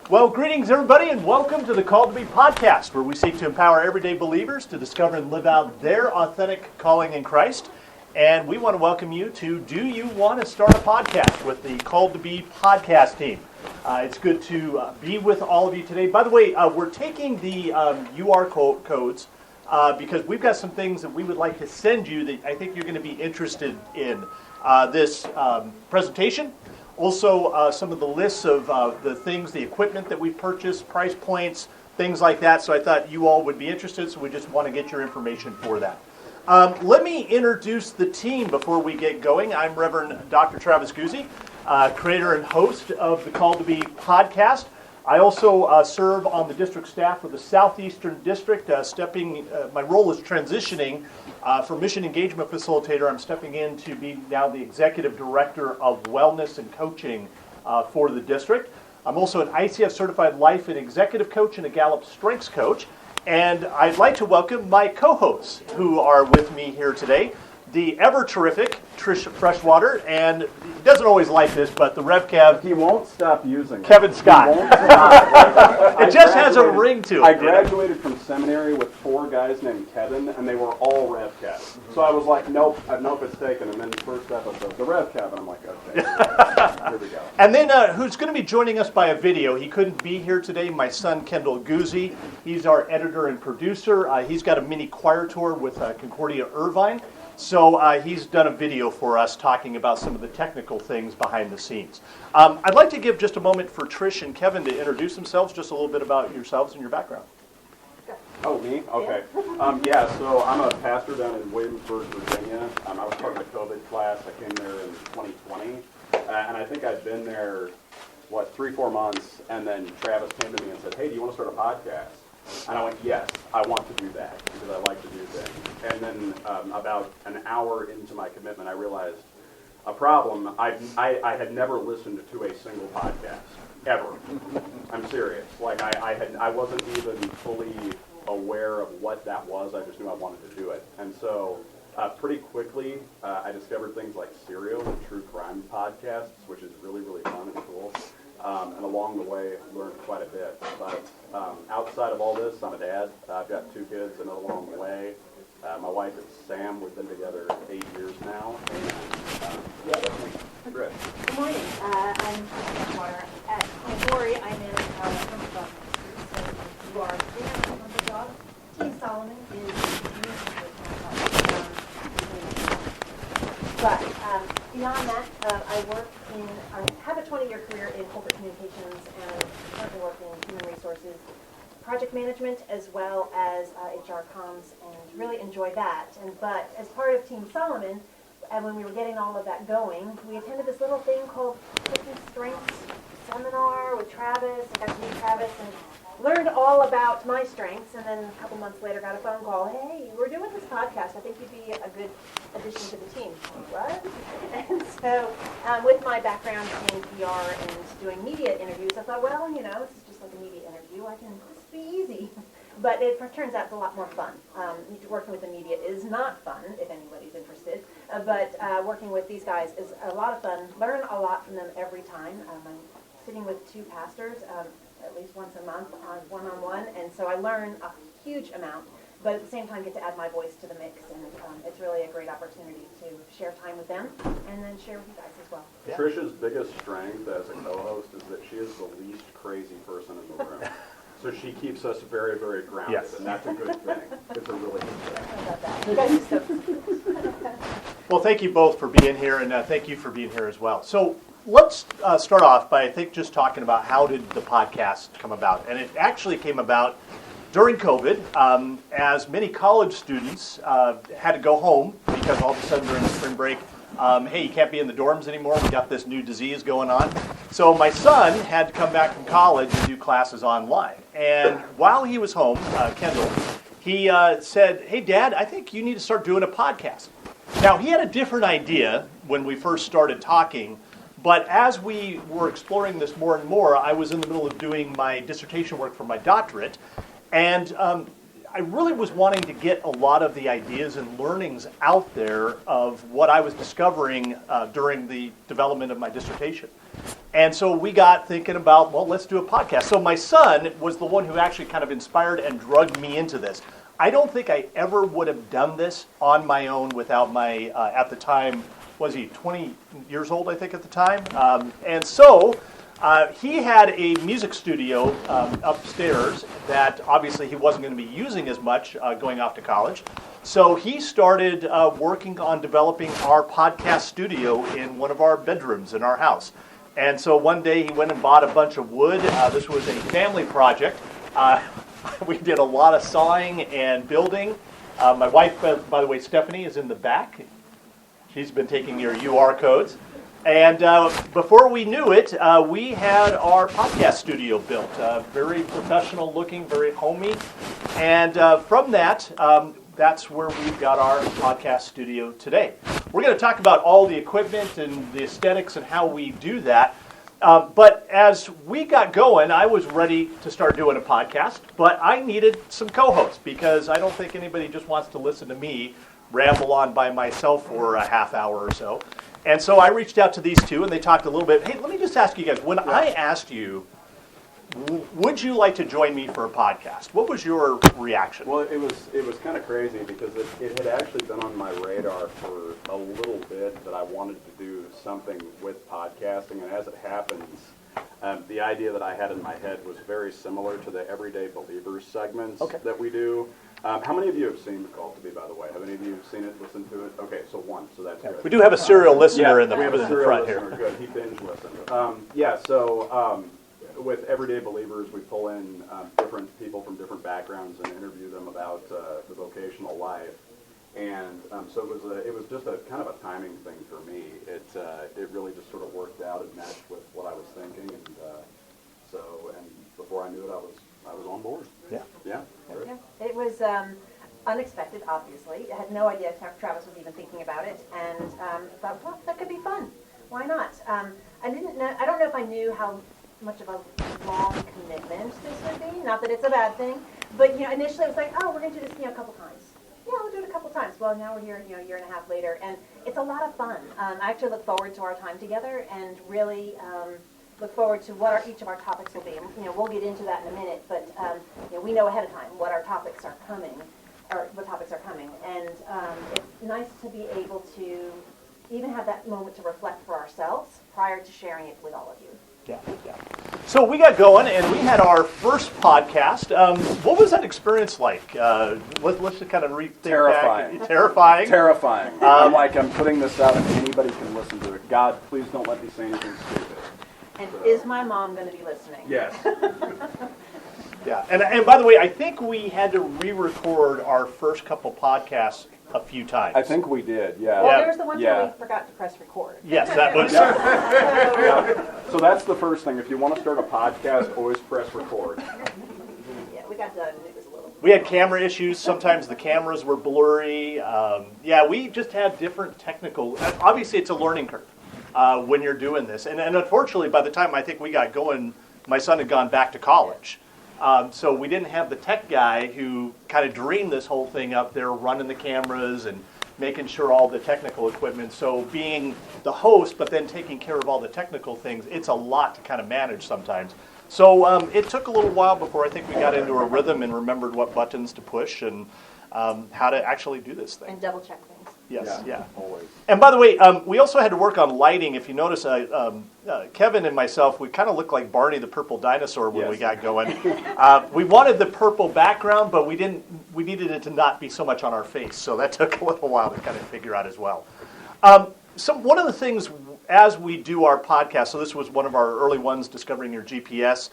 Well, greetings everybody, and welcome to the Called to Be podcast, where we seek to empower everyday believers to discover and live out their authentic calling in Christ. And we want to welcome you to Do You Want to Start a Podcast with the Called to Be podcast team. It's good to be with all of you today. By the way, we're taking the UR codes because we've got some things that we would like to send you that I think you're going to be interested in. This presentation. Also, some of the lists of the things, the equipment that we purchased, price points, things like that. So I thought you all would be interested, so we just want to get your information for that. Let me introduce the team before we get going. I'm Reverend Dr. Travis Guse, creator and host of the Called to Be podcast. I also serve on the district staff of the Southeastern District. My role is transitioning from mission engagement facilitator. I'm stepping in to be now the executive director of wellness and coaching for the district. I'm also an ICF certified life and executive coach and a Gallup strengths coach. And I'd like to welcome my co-hosts who are with me here today. The ever-terrific Trish Freshwater, and he doesn't always like this, but the Rev Kev. He won't stop using it. Kevin Scott. He won't stop. It just has a ring to it. I graduated from seminary with 4 guys named Kevin, and they were all Rev Kev. So I was like, nope, it's taken. And then the first episode, the Rev Kev, and I'm like, okay, here we go. And then who's going to be joining us by a video? He couldn't be here today. My son, Kendall Guse. He's our editor and producer. He's got a mini choir tour with Concordia Irvine. So he's done a video for us talking about some of the technical things behind the scenes. I'd like to give just a moment for Trish and Kevin to introduce themselves, just a little bit about yourselves and your background. Oh, me? Okay. So I'm a pastor down in Williamsburg, Virginia. I was part of the COVID class. I came there in 2020. And I think I'd been there, 3-4 months. And then Travis came to me and said, hey, do you want to start a podcast? And I went, yes, I want to do that because I like to do things. And then about an hour into my commitment, I realized a problem. I had never listened to a single podcast, ever. I'm serious. I wasn't even fully aware of what that was. I just knew I wanted to do it. And so pretty quickly, I discovered things like Serial and True Crime podcasts, which is really, really fun and cool. And along the way, learned quite a bit. But outside of all this, I'm a dad. I've got 2 kids, another one on the way. My wife is Sam. We've been together 8 years now. And that's me. Good morning. I'm Freshwater. At Concordia, I manage our home job. So you are doing a job. Team Solomon is But beyond that, I have a 20-year career in corporate communications and currently work in human resources, project management, as well as HR comms, and really enjoy that. But as part of Team Solomon, and when we were getting all of that going, we attended this little thing called Cooking Strengths seminar with Travis. I got to meet Travis and learned all about my strengths, and then a couple months later got a phone call, hey, we're doing this podcast. I think you'd be a good addition to the team. What? And so with my background in PR and doing media interviews, I thought, well, this is just like a media interview. This will be easy. But it turns out it's a lot more fun. Working with the media is not fun, if anybody's interested. But working with these guys is a lot of fun. Learn a lot from them every time. I'm sitting with 2 pastors at least once a month on one-on-one, and so I learn a huge amount, but at the same time get to add my voice to the mix, and it's really a great opportunity to share time with them and then share with you guys as well. Yeah. Trisha's biggest strength as a co-host is that she is the least crazy person in the room. So she keeps us very, very grounded, yes. And that's a good thing. It's a really good thing. Well, thank you both for being here, and thank you for being here as well. So let's start off by, I think, just talking about how did the podcast come about. And it actually came about during COVID, as many college students had to go home because all of a sudden during the spring break, hey, you can't be in the dorms anymore. We got this new disease going on. So my son had to come back from college and do classes online. And while he was home, Kendall, he said, hey, Dad, I think you need to start doing a podcast. Now, he had a different idea when we first started talking, but as we were exploring this more and more, I was in the middle of doing my dissertation work for my doctorate, and I really was wanting to get a lot of the ideas and learnings out there of what I was discovering during the development of my dissertation. And so we got thinking about, well, let's do a podcast. So my son was the one who actually kind of inspired and drugged me into this. I don't think I ever would have done this on my own without my, at the time, was he 20 years old, I think, at the time? And so he had a music studio upstairs that obviously he wasn't going to be using as much going off to college. So he started working on developing our podcast studio in one of our bedrooms in our house. And so one day he went and bought a bunch of wood. This was a family project. We did a lot of sawing and building. My wife, by the way, Stephanie, is in the back. She's been taking your UR codes. And before we knew it, we had our podcast studio built. Very professional looking, very homey. And from that, that's where we've got our podcast studio today. We're going to talk about all the equipment and the aesthetics and how we do that. But as we got going, I was ready to start doing a podcast, but I needed some co-hosts because I don't think anybody just wants to listen to me ramble on by myself for a half hour or so. And so I reached out to these two, and they talked a little bit. Hey, let me just ask you guys, when I asked you, would you like to join me for a podcast? What was your reaction? Well, it was kind of crazy because it had actually been on my radar for a little bit that I wanted to do something with podcasting, and as it happens, the idea that I had in my head was very similar to the Everyday Believers segments that we do. How many of you have seen The Call to Be, by the way? Have any of you seen it, listened to it? Okay, so one, so that's good. We do have a serial listener in the we have a serial front listener. here. Good, he binge listened. With Everyday Believers, we pull in different people from different backgrounds and interview them about the vocational life. And so it was just a kind of a timing thing for me. It really just sort of worked out and matched with what I was thinking, and before I knew it, I was on board. Yeah. Yeah. Yeah, it was unexpected, obviously. I had no idea Travis was even thinking about it, and thought, well, that could be fun. Why not? I don't know if I knew how much of a long commitment this would be. Not that it's a bad thing, but initially I was like, oh, we're going to do this, a couple times. Yeah, we'll do it a couple times. Well, now we're here, a year and a half later, and it's a lot of fun. I actually look forward to our time together, and really look forward to what each of our topics will be. We'll get into that in a minute, but we know ahead of time what our topics are coming, and it's nice to be able to even have that moment to reflect for ourselves prior to sharing it with all of you. Yeah. So we got going, and we had our first podcast. What was that experience like? Let's just kind of rethink Terrifying. back. Terrifying. Terrifying. I'm putting this out and anybody can listen to it. God, please don't let me say anything stupid. And is my mom going to be listening? Yes. Yeah, and by the way, I think we had to re-record our first couple podcasts a few times. I think we did, yeah. Well, Yeah. there was the one where we forgot to press record. Yes, that was. Yeah. So that's the first thing. If you want to start a podcast, always press record. Yeah, we got done, and it was a little... We had camera issues. Sometimes the cameras were blurry. We just had different technical... Obviously, it's a learning curve when you're doing this. And unfortunately, by the time I think we got going, my son had gone back to college. So we didn't have the tech guy who kind of dreamed this whole thing up there, running the cameras and making sure all the technical equipment. So being the host, but then taking care of all the technical things, it's a lot to kind of manage sometimes. So it took a little while before I think we got into a rhythm and remembered what buttons to push and how to actually do this thing. And double check things. Yes, yeah. Always. And by the way, we also had to work on lighting. If you notice, Kevin and myself, we kind of looked like Barney the Purple Dinosaur when we got going. We wanted the purple background, but we needed it to not be so much on our face. So that took a little while to kind of figure out as well. So one of the things as we do our podcast, so this was one of our early ones, Discovering Your GPS.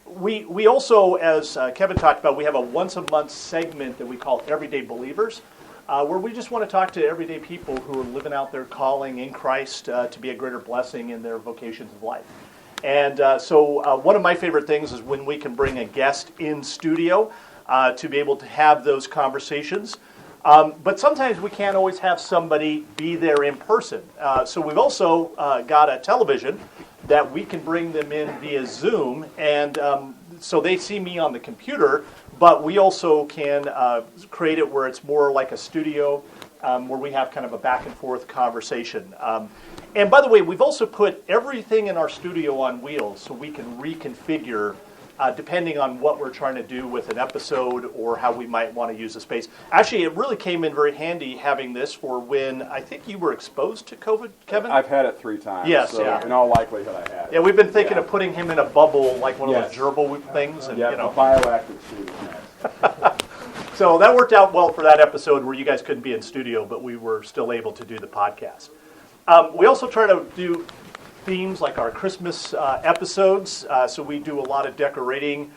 We also, as Kevin talked about, we have a once-a-month segment that we call Everyday Believers, where we just want to talk to everyday people who are living out their calling in Christ to be a greater blessing in their vocations of life. And so one of my favorite things is when we can bring a guest in studio to be able to have those conversations. But sometimes we can't always have somebody be there in person. So we've also got a television that we can bring them in via Zoom, and so they see me on the computer, but we also can create it where it's more like a studio, where we have kind of a back and forth conversation. And by the way, we've also put everything in our studio on wheels so we can reconfigure depending on what we're trying to do with an episode or how we might want to use the space. Actually, it really came in very handy having this for when I think you were exposed to COVID, Kevin? I've had it 3 times. Yes, so yeah. in all likelihood I had it. Yeah, we've been thinking of putting him in a bubble, like one of those gerbil things. And, Yeah, you know. the bioactive suit is next. So that worked out well for that episode where you guys couldn't be in studio, but we were still able to do the podcast. We also try to do themes like our Christmas episodes. So we do a lot of decorating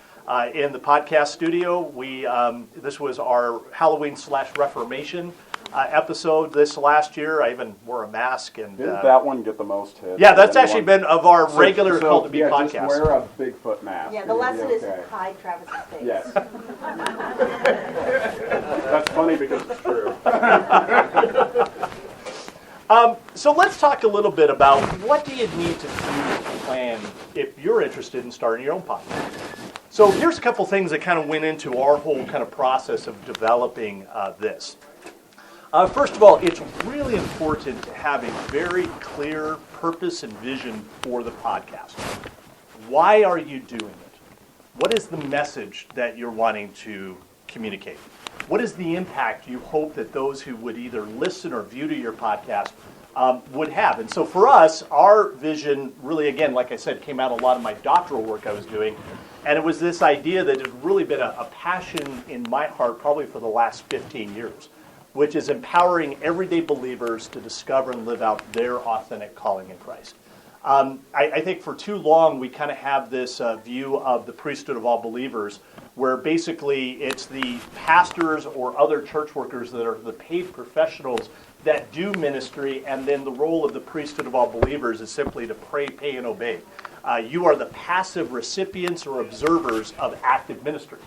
in the podcast studio. This was our Halloween/Reformation episode this last year. I even wore a mask. And Didn't that one get the most hits? yeah, that's actually been of our regular so, Cult to Be yeah, podcast. Just wear a Bigfoot mask. Yeah, the You'll be lesson is okay. hide Travis's face. Yes. That's funny because it's true. So let's talk a little bit about what do you need to do to plan if you're interested in starting your own podcast. So here's a couple things that kind of went into our whole kind of process of developing this. First of all, it's really important to have a very clear purpose and vision for the podcast. Why are you doing it? What is the message that you're wanting to communicate? What is the impact you hope that those who would either listen or view to your podcast would have? And so for us, our vision really, again, like I said, came out of a lot of my doctoral work I was doing. And it was this idea that had really been a passion in my heart probably for the last 15 years, which is empowering everyday believers to discover and live out their authentic calling in Christ. I think for too long we kind of have this view of the priesthood of all believers where basically it's the pastors or other church workers that are the paid professionals that do ministry, and then the role of the priesthood of all believers is simply to pray, pay, and obey. You are the passive recipients or observers of active ministry.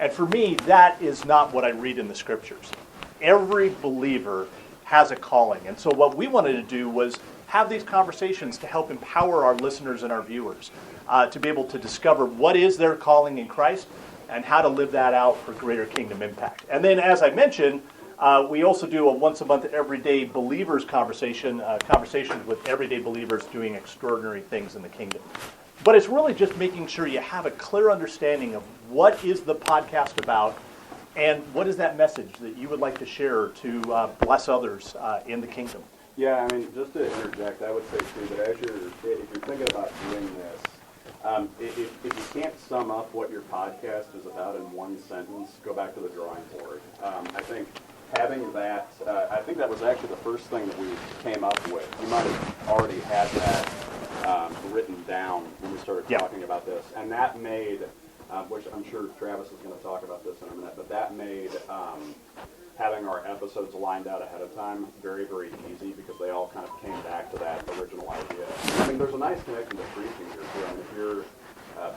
And for me, that is not what I read in the scriptures. Every believer has a calling. And so what we wanted to do was have these conversations to help empower our listeners and our viewers to be able to discover what is their calling in Christ and how to live that out for greater kingdom impact. And then, as I mentioned, we also do a once-a-month everyday believers conversations with everyday believers doing extraordinary things in the kingdom. But it's really just making sure you have a clear understanding of what is the podcast about and what is that message that you would like to share to bless others in the kingdom. Yeah, I mean, just to interject, I would say too that if you're thinking about doing this, if you can't sum up what your podcast is about in one sentence, go back to the drawing board. I think having that, I think that was actually the first thing that we came up with. You might have already had that written down when we started talking about this, and that made, which I'm sure Travis is going to talk about this in a minute, but that made having our episodes lined out ahead of time very, very easy because they all kind of came back to that original idea. I mean, there's a nice connection to preaching here too. I mean, if you're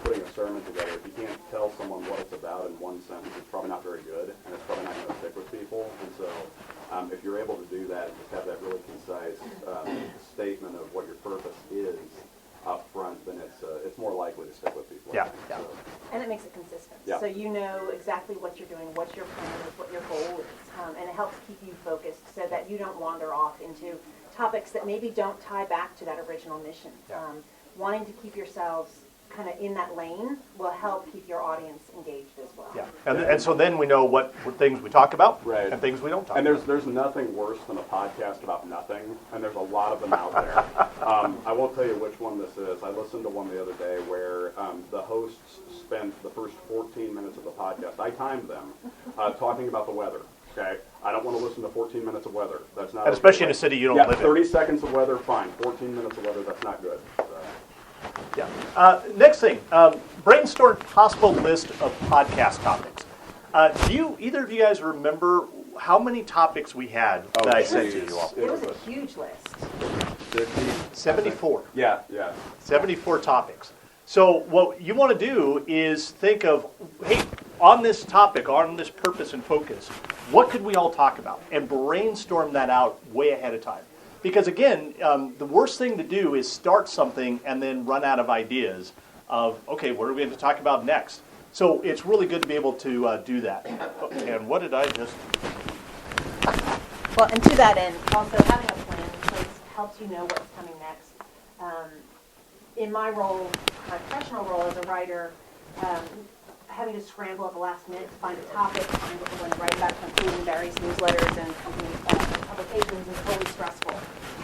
putting a sermon together, if you can't tell someone what it's about in one sentence, it's probably not very good, and it's probably not going to stick with people. And so if you're able to do that and just have that really concise statement of what your purpose is up front, then it's more likely to stick with people. Yeah. So, And it makes it consistent. Yeah. So you know exactly what you're doing, what your plan is, what your goal is. And it helps keep you focused so that you don't wander off into topics that maybe don't tie back to that original mission. Yeah. Wanting to keep yourselves kind of in that lane will help keep your audience engaged as well. Yeah, and so then we know what things we talk about Right. and things we don't talk and about. there's nothing worse than a podcast about nothing, and there's a lot of them out there. I won't tell you which one this is. I listened to one the other day where the hosts spent the first 14 minutes of the podcast, I timed them, talking about the weather. Okay, I don't want to listen to 14 minutes of weather. That's not. And especially in a city you don't live in. 30 seconds of weather, fine. 14 minutes of weather, that's not good. So. Yeah. Next thing, brainstorm possible list of podcast topics. Do either of you guys remember how many topics we had that I sent to you all? It was a huge list. 74. Yeah. 74 topics. So what you want to do is think of, hey, on this topic, on this purpose and focus, what could we all talk about? And brainstorm that out way ahead of time. Because again, the worst thing to do is start something and then run out of ideas of, okay, what are we going to talk about next? So it's really good to be able to do that. And what did I just... Well, and to that end, also having a plan in place helps you know what's coming next. In my role, my professional role as a writer, having to scramble at the last minute to find a topic, find what we're going to write about, including various newsletters and company publications is always stressful.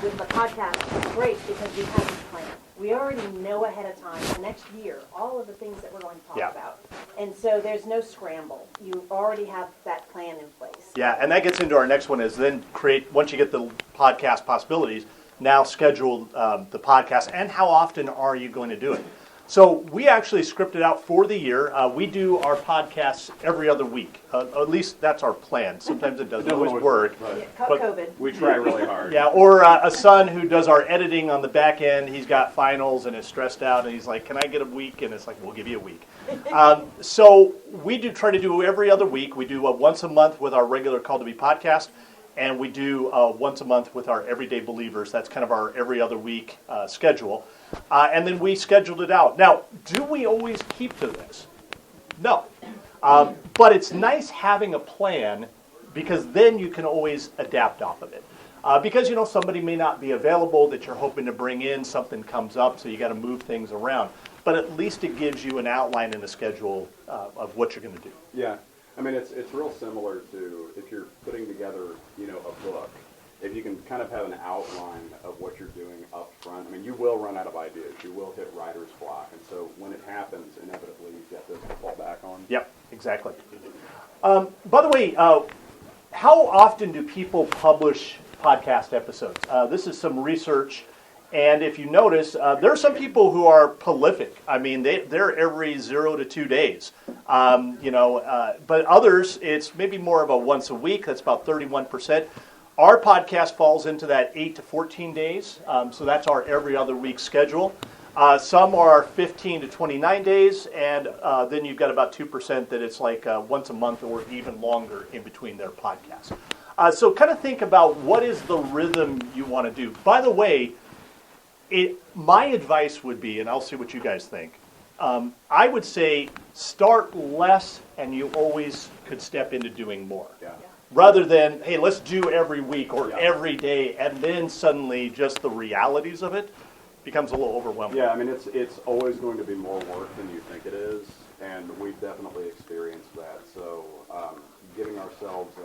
With the podcast, it's great because we have this plan. We already know ahead of time, the next year, all of the things that we're going to talk about. And so there's no scramble. You already have that plan in place. Yeah, and that gets into our next one is then create, once you get the podcast possibilities, now schedule the podcast, and how often are you going to do it? So we actually scripted out for the year. We do our podcasts every other week. At least that's our plan. Sometimes it doesn't always work. Right. Yeah, COVID. We try really hard. Yeah, or a son who does our editing on the back end. He's got finals and is stressed out, and he's like, "Can I get a week?" And it's like, "We'll give you a week." So we do try to do every other week. We do once a month with our regular Call to Be podcast, and we do once a month with our Everyday Believers. That's kind of our every other week schedule. And then we scheduled it out. Now, do we always keep to this? No. But it's nice having a plan because then you can always adapt off of it. Because, somebody may not be available that you're hoping to bring in, something comes up, so you got to move things around. But at least it gives you an outline and a schedule of what you're going to do. Yeah. I mean, it's real similar to if you're putting together, a book. If you can kind of have an outline of what you're doing up front, I mean, you will run out of ideas. You will hit writer's block. And so when it happens, inevitably, you get this to fall back on. Yep, exactly. By the way, how often do people publish podcast episodes? This is some research. And if you notice, there are some people who are prolific. I mean, they're every 0 to 2 days. But others, it's maybe more of a once a week. That's about 31%. Our podcast falls into that 8 to 14 days, so that's our every other week schedule. Some are 15 to 29 days, and then you've got about 2% that it's like once a month or even longer in between their podcasts. So kind of think about what is the rhythm you want to do. By the way, my advice would be, and I'll see what you guys think, I would say start less and you always could step into doing more. Yeah. Rather than, hey, let's do every week or every day, and then suddenly just the realities of it becomes a little overwhelming. Yeah, I mean, it's always going to be more work than you think it is, and we've definitely experienced that. So giving ourselves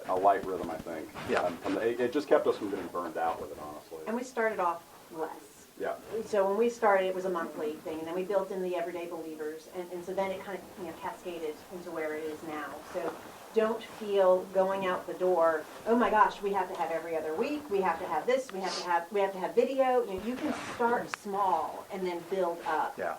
a light rhythm, I think. Yeah. It just kept us from getting burned out with it, honestly. And we started off less. Yeah. So when we started, it was a monthly thing, and then we built in the Everyday Believers, and so then it kind of cascaded into where it is now. So don't feel going out the door, oh my gosh, we have to have every other week, we have to have this, we have to have video. You can start small and then build up. Yeah.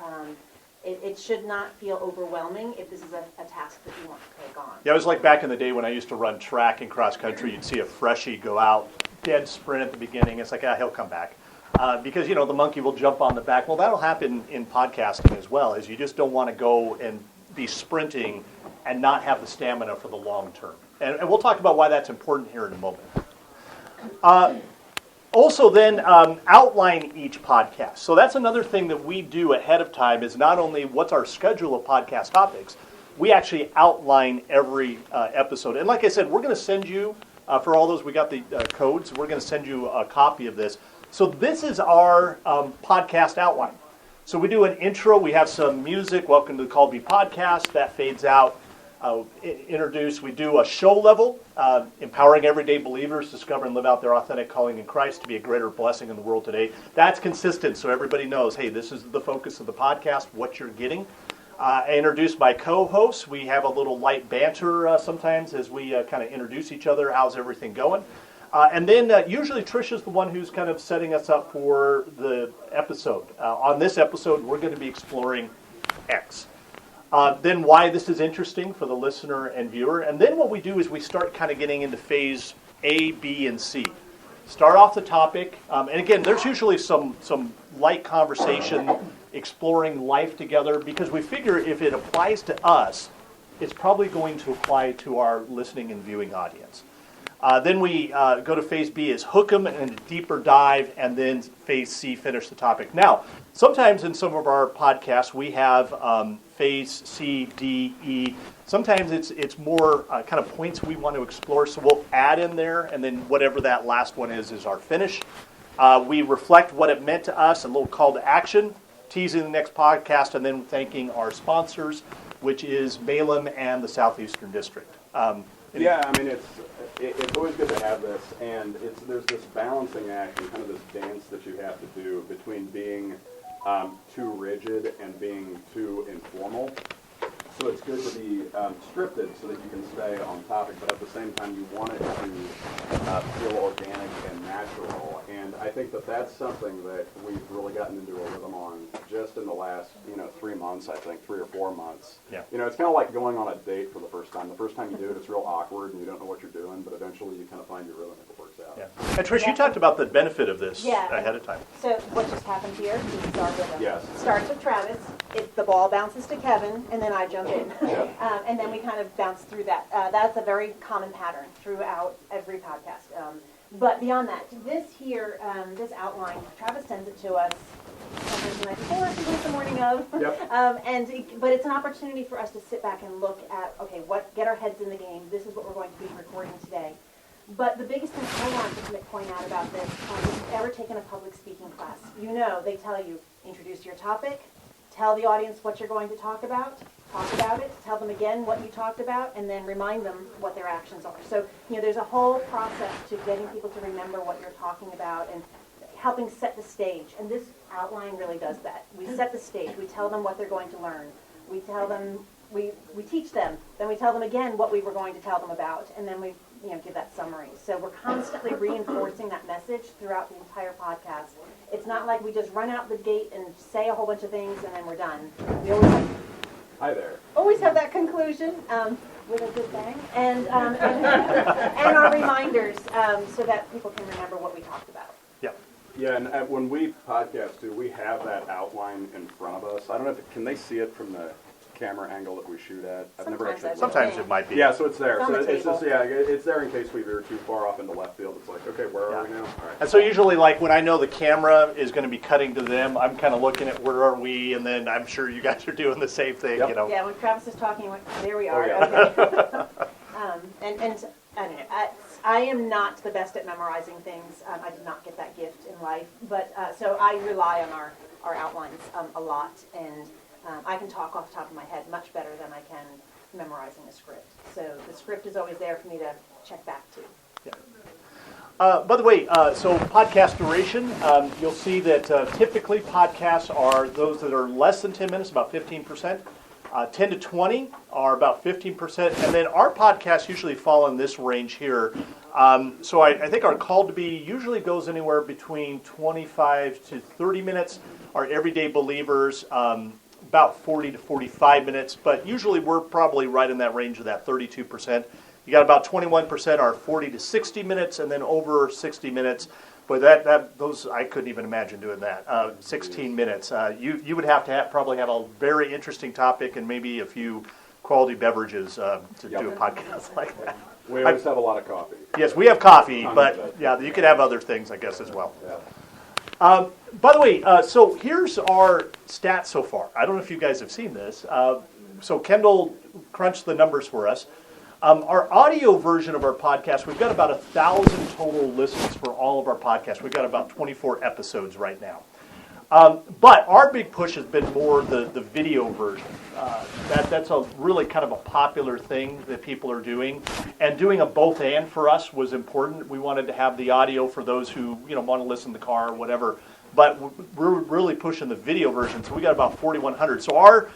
It should not feel overwhelming if this is a task that you want to take on. Yeah, it was like back in the day when I used to run track and cross country. You'd see a freshie go out, dead sprint at the beginning. It's like, he'll come back. Because, the monkey will jump on the back. Well, that'll happen in podcasting as well, is you just don't want to go and be sprinting and not have the stamina for the long term. And we'll talk about why that's important here in a moment. Also then, outline each podcast. So that's another thing that we do ahead of time is not only what's our schedule of podcast topics, we actually outline every episode. And like I said, we're going to send you, for all those, we got the codes, we're going to send you a copy of this. So this is our podcast outline. So we do an intro, we have some music, welcome to the Call to Be podcast, that fades out. We do a show level, empowering everyday believers to discover and live out their authentic calling in Christ to be a greater blessing in the world today. That's consistent, so everybody knows, hey, this is the focus of the podcast, what you're getting. I introduce my co-hosts. We have a little light banter sometimes as we kind of introduce each other. How's everything going? And then usually Trish is the one who's kind of setting us up for the episode. On this episode, we're going to be exploring X. Then why this is interesting for the listener and viewer. And then what we do is we start kind of getting into phase A, B, and C. Start off the topic. And again, there's usually some light conversation, exploring life together, because we figure if it applies to us, it's probably going to apply to our listening and viewing audience. Then we go to phase B is hook 'em and a deeper dive, and then phase C, finish the topic. Now, sometimes in some of our podcasts we have phase C, D, E. Sometimes it's more kind of points we want to explore, so we'll add in there, and then whatever that last one is our finish. We reflect what it meant to us, a little call to action, teasing the next podcast, and then thanking our sponsors, which is Balaam and the Southeastern District. Yeah, I mean, it's always good to have this, and there's this balancing act and kind of this dance that you have to do between being too rigid and being too informal. So it's good to be scripted so that you can stay on topic, but at the same time you want it to feel organic and natural. And I think that's something that we've really gotten into a rhythm on just in the last 3 months, I think, 3 or 4 months. Yeah. It's kind of like going on a date for the first time. The first time you do it, it's real awkward and you don't know what you're doing, but eventually you kind of find your rhythm and it works out. Yeah. And Trish, you talked about the benefit of this Yeah. ahead of time. So what just happened here, this is our rhythm. Yes. It starts with Travis, the ball bounces to Kevin, and then I jump in. Yeah. And then we kind of bounce through that. That's a very common pattern throughout every podcast. But beyond that, this here, this outline, Travis sends it to us sometimes the night before, sometimes the morning of. Yep. But it's an opportunity for us to sit back and look at, okay, get our heads in the game. This is what we're going to be recording today. But the biggest thing I want to point out about this, if you've ever taken a public speaking class, they tell you, introduce your topic, tell the audience what you're going to talk about it, tell them again what you talked about, and then remind them what their actions are. So, there's a whole process to getting people to remember what you're talking about and helping set the stage. And this outline really does that. We set the stage. We tell them what they're going to learn. We tell them, we teach them. Then we tell them again what we were going to tell them about. And then we give that summary. So we're constantly reinforcing that message throughout the entire podcast. It's not like we just run out the gate and say a whole bunch of things and then we're done. We Hi there. always have that conclusion with a good bang, and our reminders so that people can remember what we talked about. Yeah. Yeah, and when we podcast too, we have that outline in front of us. I don't know can they see it from the camera angle that we shoot at? I've never actually looked. Sometimes it might be. Yeah, so it's there. It's on So the it's just table. it's there in case we veer too far off into left field. It's like, okay, where are we now? All right. And so usually, like, when I know the camera is going to be cutting to them, I'm kind of looking at where are we, and then I'm sure you guys are doing the same thing, Yep. Yeah, when Travis is talking, there we Oh, are. yeah. Okay. And I don't know. I am not the best at memorizing things. I did not get that gift in life, but so I rely on our outlines a lot, and I can talk off the top of my head much better than I can memorizing a script. So the script is always there for me to check back to. By the way, so podcast duration, you'll see that typically podcasts are those that are less than 10 minutes, about 15%. 10 to 20 are about 15%. And then our podcasts usually fall in this range here. So I think our call to be usually goes anywhere between 25 to 30 minutes. Our everyday believers, about 40 to 45 minutes. But usually we're probably right in that range of that 32%. You got about 21% are 40 to 60 minutes, and then over 60 minutes. But those I couldn't even imagine doing that. 16 minutes. You would have to probably have a very interesting topic and maybe a few quality beverages to do a podcast like that. We always have a lot of coffee. Yes, we have coffee, Tons of but it. yeah, you could have other things, I guess, as well. Yeah. By the way, so here's our stats so far. I don't know if you guys have seen this. So Kendall crunched the numbers for us. Our audio version of our podcast, we've got about 1,000 total listens for all of our podcasts. We've got about 24 episodes right now. But our big push has been more the video version. That's a really kind of a popular thing that people are doing. And doing a both and for us was important. We wanted to have the audio for those who want to listen in the car or whatever. But we're really pushing the video version, so we got about 4,100. So our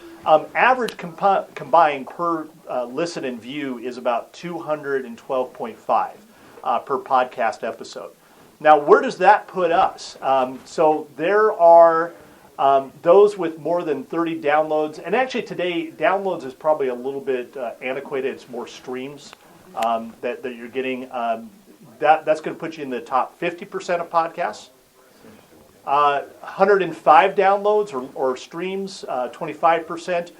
average combined per listen and view is about 212.5 per podcast episode. Now, where does that put us? So there are those with more than 30 downloads. And actually today, downloads is probably a little bit antiquated. It's more streams that you're getting. That's going to put you in the top 50% of podcasts. 105 downloads or streams, 25%.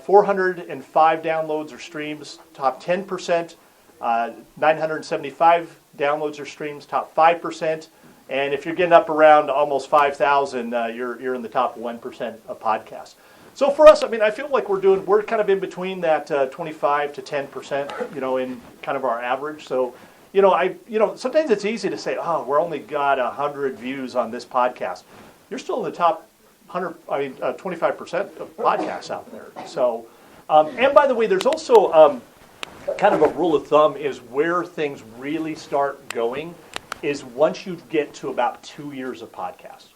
405 downloads or streams, top 10%. 975 downloads or streams, top 5%. And if you're getting up around almost 5,000, you're in the top 1% of podcasts. So for us, I mean, I feel like we're kind of in between that 25 to 10%, in kind of our average. So, sometimes it's easy to say, oh, we're only got 100 views on this podcast. You're still in the top 25% of podcasts out there. So, and by the way, there's also kind of a rule of thumb is where things really start going is once you get to about 2 years of podcasts.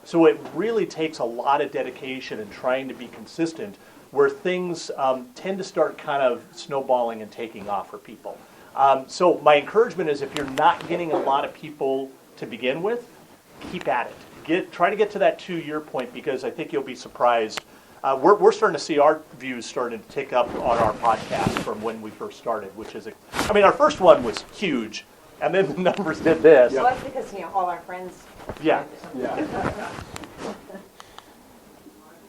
So it really takes a lot of dedication and trying to be consistent where things tend to start kind of snowballing and taking off for people. So my encouragement is if you're not getting a lot of people to begin with, keep at it. Try to get to that 2-year point because I think you'll be surprised. We're starting to see our views starting to tick up on our podcast from when we first started, which is, our first one was huge, and then the numbers did this. Well, that's because, all our friends. Yeah.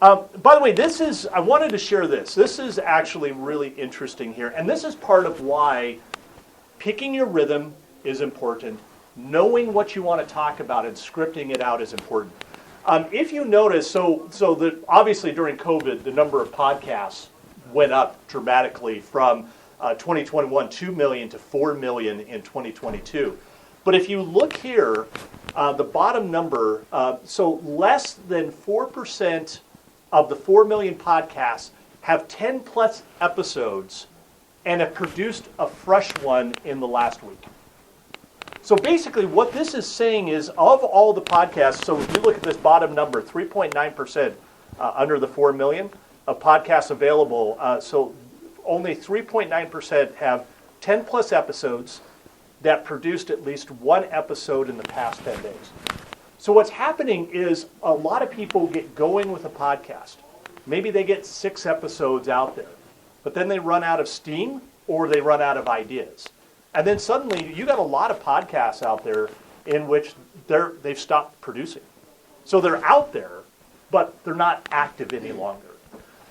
By the way, I wanted to share this. This is actually really interesting here, and this is part of why picking your rhythm is important. Knowing what you want to talk about and scripting it out is important. If you notice, obviously during COVID, the number of podcasts went up dramatically from 2021, 2 million to 4 million in 2022. But if you look here, the bottom number, less than 4% of the 4 million podcasts have 10 plus episodes and have produced a fresh one in the last week. So basically what this is saying is of all the podcasts, so if you look at this bottom number, 3.9% under the 4 million of podcasts available, so only 3.9% have 10 plus episodes that produced at least one episode in the past 10 days. So what's happening is a lot of people get going with a podcast. Maybe they get 6 episodes out there, but then they run out of steam or they run out of ideas. And then suddenly you got a lot of podcasts out there in which they've stopped producing. So they're out there, but they're not active any longer.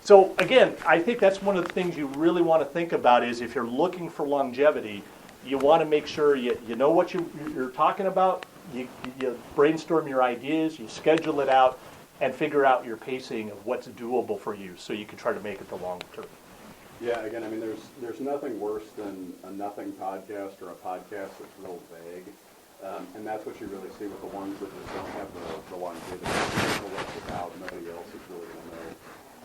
So again, I think that's one of the things you really want to think about is if you're looking for longevity, you want to make sure you know what you're talking about, you brainstorm your ideas, you schedule it out, and figure out your pacing of what's doable for you so you can try to make it the long term. Yeah, again, there's nothing worse than a nothing podcast or a podcast that's real vague. And that's what you really see with the ones that just don't have the longevity. What it's about, nobody else is really going to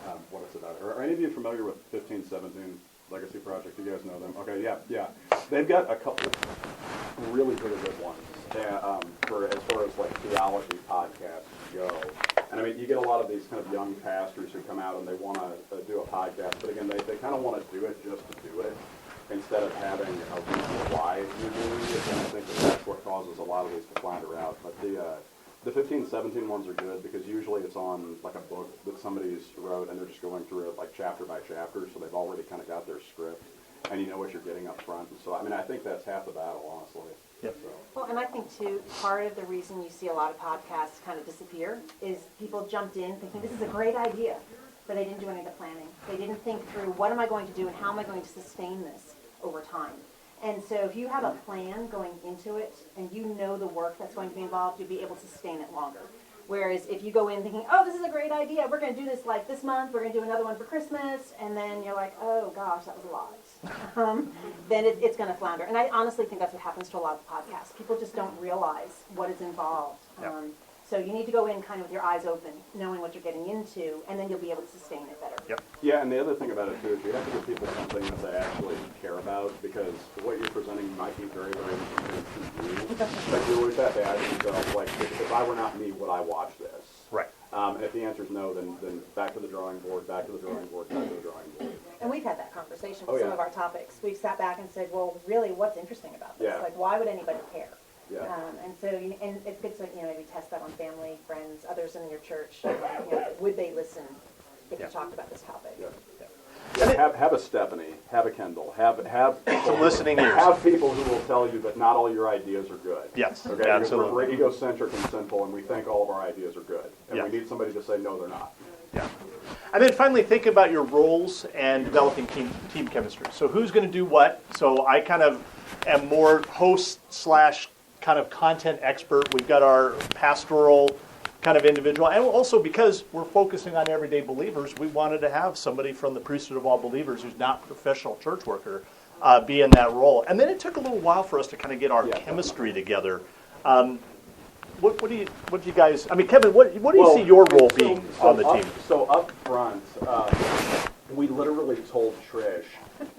know what it's about. Are any of you familiar with 1517 Legacy Project? You guys know them? Okay, yeah. They've got a couple of really good ones for as far as like theology podcasts go. And you get a lot of these kind of young pastors who come out and they want to do a podcast, but again, they kind of want to do it just to do it instead of having a reason why you're doing it. And I think that's what causes a lot of these to flounder out. But the 1517 ones are good because usually it's on like a book that somebody's wrote and they're just going through it like chapter by chapter, so they've already kind of got their script and you know what you're getting up front. And so I think that's half the battle, honestly. Yep. So. Well, and I think too, part of the reason you see a lot of podcasts kind of disappear is people jumped in thinking this is a great idea, but they didn't do any of the planning. They didn't think through what am I going to do and how am I going to sustain this over time. And so if you have a plan going into it and you know the work that's going to be involved, you'll be able to sustain it longer. Whereas if you go in thinking, oh, this is a great idea, we're going to do this like this month, we're going to do another one for Christmas, and then you're like, oh gosh, that was a lot, then it's going to flounder. And I honestly think that's what happens to a lot of podcasts. People just don't realize what is involved. Yep. So you need to go in kind of with your eyes open, knowing what you're getting into, and then you'll be able to sustain it better. Yep. Yeah, and the other thing about it too is you have to give people something that they actually care about because what you're presenting might be very, very interesting to you. But you always have to ask yourself, like, if I were not me, would I watch this? Right. And if the answer is no, then back to the drawing board, back to the drawing board, back to the drawing board. And we've had that conversation Oh, with some yeah. of our topics. We've sat back and said, well, really, what's interesting about this? Yeah. Like, why would anybody care? Yeah. And so, and it's good to maybe test that on family, friends, others in your church. Would they listen if you talked about this topic? Yeah. Yeah, have a Stephanie, have a Kendall, have Some listening ears. Have people who will tell you that not all your ideas are good. Yes, Okay, absolutely. We're egocentric and simple, and we think all of our ideas are good, and Yeah. we need somebody to say no, they're not. Yeah. And then finally, think about your roles and developing team chemistry. So who's going to do what? So I kind of am more host slash kind of content expert. We've got our pastoral kind of individual. And also because we're focusing on everyday believers, we wanted to have somebody from the priesthood of all believers who's not a professional church worker be in that role. And then it took a little while for us to kind of get our chemistry together. What do you guys? I mean, Kevin, what do you see your role being on the team? So up front, we literally told Trish,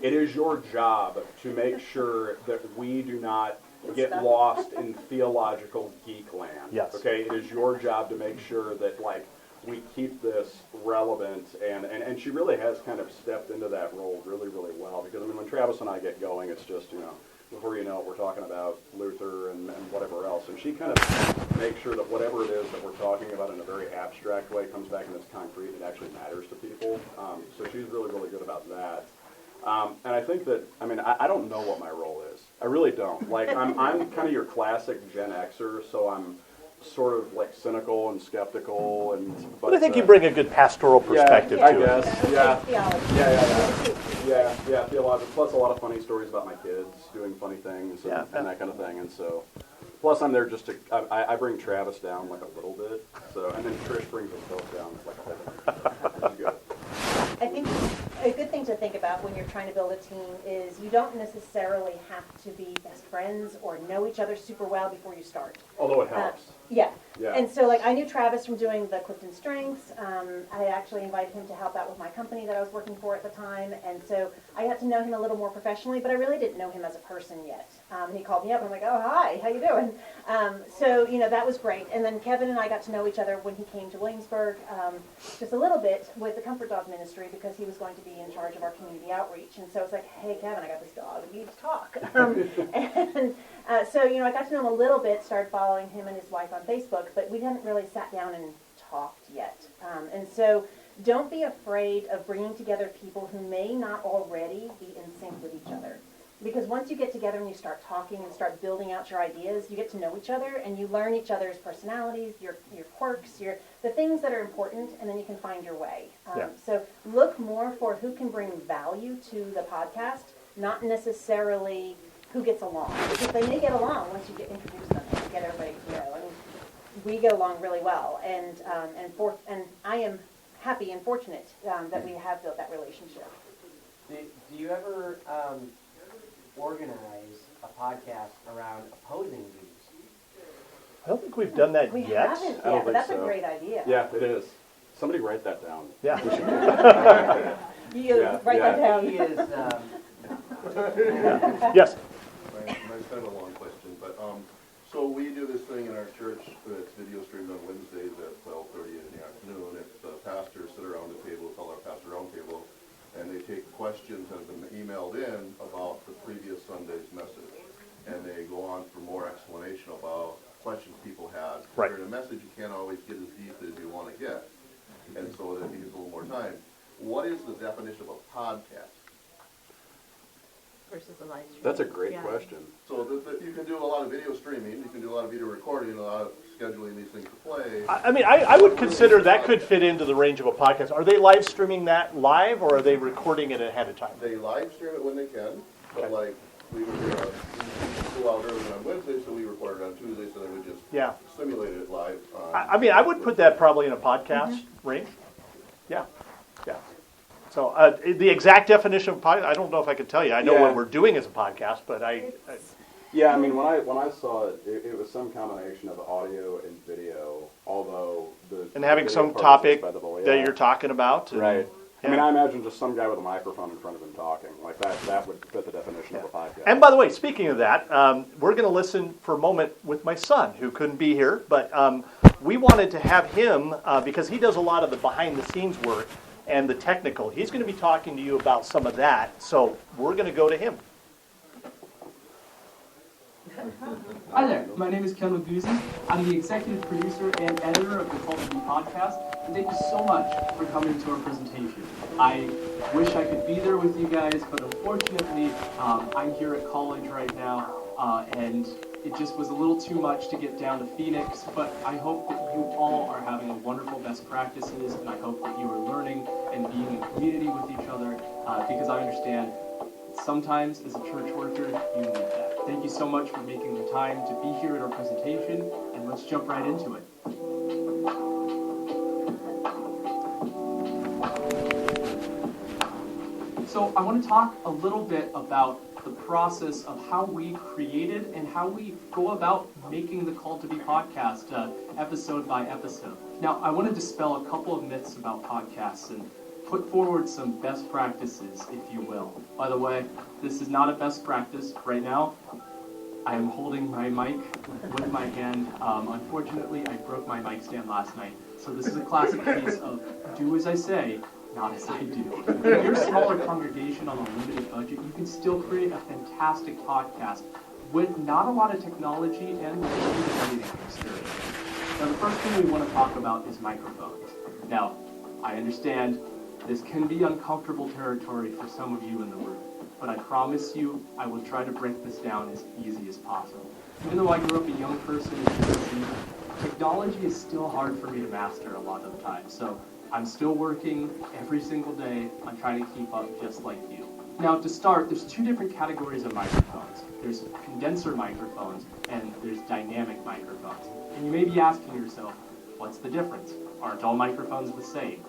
it is your job to make sure that we do not get lost in theological geek land. Yes. Okay, it is your job to make sure that we keep this relevant, and she really has kind of stepped into that role really, really well. Because I mean, when Travis and I get going, it's just before you know it, we're talking about Luther and whatever else. And she kind of makes sure that whatever it is that we're talking about in a very abstract way comes back and it's concrete and it actually matters to people. So she's really, really good about that. And I think that, I mean, I don't know what my role is. I really don't. I'm kind of your classic Gen Xer, so I'm sort of cynical and skeptical. But I think you bring a good pastoral perspective to I it. guess. Yeah. Theology. Yeah, theological. Plus a lot of funny stories about my kids doing funny things and that kind of thing. And so, plus I'm there just to, I bring Travis down a little bit. So, and then Trish brings herself down a bit. Which is good. I think a good thing to think about when you're trying to build a team is you don't necessarily have to be best friends or know each other super well before you start. Although it helps. Yeah. Yeah. And so I knew Travis from doing the Clifton Strengths. I actually invited him to help out with my company that I was working for at the time. And so I got to know him a little more professionally, but I really didn't know him as a person yet. And he called me up and I'm like, oh, hi, how you doing? So that was great. And then Kevin and I got to know each other when he came to Williamsburg just a little bit with the Comfort Dog Ministry because he was going to be in charge of our community outreach. And so it's like, hey, Kevin, I got this dog. We need to talk. So I got to know him a little bit, started following him and his wife on Facebook, but we hadn't really sat down and talked yet. And so don't be afraid of bringing together people who may not already be in sync with each other. Because once you get together and you start talking and start building out your ideas, you get to know each other and you learn each other's personalities, your quirks, the things that are important, and then you can find your way. So look more for who can bring value to the podcast, not necessarily who gets along. Because they may get along once you get introduced them and get everybody to know. I mean, we get along really well, and I am happy and fortunate that we have built that relationship. Do you ever organize a podcast around opposing views? I don't think we've done that We yet. haven't I don't yet, but think that's so. a great idea. Yeah, it is. Somebody write that down. Yeah. You write that down. He is, Yes. Mine's kind of a long question, but so we do this thing in our church that's video streamed on Wednesdays at 12:30 in the afternoon. It's the pastors sit around the table, it's called our pastor round table, and they take questions that have been emailed in about the previous Sunday's message, and they go on for more explanation about questions people had. Right. In a message, you can't always get as deep as you want to get, and so that needs a little more time. What is the definition of a podcast? Versus a live stream. That's a great question. So you can do a lot of video streaming, you can do a lot of video recording, a lot of scheduling these things to play. I mean, I would consider that could fit into the range of a podcast. Are they live streaming that live, or are they recording it ahead of time? They live stream it when they can, but we would go out early on Wednesday, so we recorded on Tuesday, so they would just simulate it live. I mean, I would put that probably in a podcast range. Yeah. So the exact definition of podcast, I don't know if I could tell you. I know what we're doing as a podcast, but Yeah, I mean, when I saw it, it was some combination of audio and video, although and having video some part is topic expendable, that you're talking about. And, right. Yeah. I mean, I imagine just some guy with a microphone in front of him talking. Like that would fit the definition of a podcast. And by the way, speaking of that, we're going to listen for a moment with my son, who couldn't be here, but we wanted to have him, because he does a lot of the behind-the-scenes work and the technical. He's going to be talking to you about some of that, so we're going to go to him. Hi there, my name is Travis Guse. I'm the executive producer and editor of the Cult of Me podcast, and thank you so much for coming to our presentation. I wish I could be there with you guys, but unfortunately, I'm here at college right now, and it just was a little too much to get down to Phoenix, but I hope that you all are having a wonderful best practices, and I hope that you are learning community with each other, because I understand sometimes as a church worker, you need that. Thank you so much for making the time to be here at our presentation, and let's jump right into it. So I want to talk a little bit about the process of how we created and how we go about making the Call to Be podcast episode by episode. Now, I want to dispel a couple of myths about podcasts and put forward some best practices, if you will. By the way, this is not a best practice. Right now, I am holding my mic with my hand. Unfortunately, I broke my mic stand last night. So this is a classic case of do as I say, not as I do. If you're a smaller congregation on a limited budget, you can still create a fantastic podcast with not a lot of technology and with limited editing experience. Now, the first thing we want to talk about is microphones. Now, I understand this can be uncomfortable territory for some of you in the room, but I promise you I will try to break this down as easy as possible. Even though I grew up a young person in Tennessee, technology is still hard for me to master a lot of the time, so I'm still working every single day on trying to keep up just like you. Now, to start, there's two different categories of microphones. There's condenser microphones and there's dynamic microphones. And you may be asking yourself, what's the difference? Aren't all microphones the same?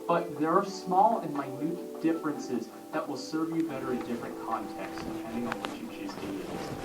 But there are small and minute differences that will serve you better in different contexts depending on what you choose to use.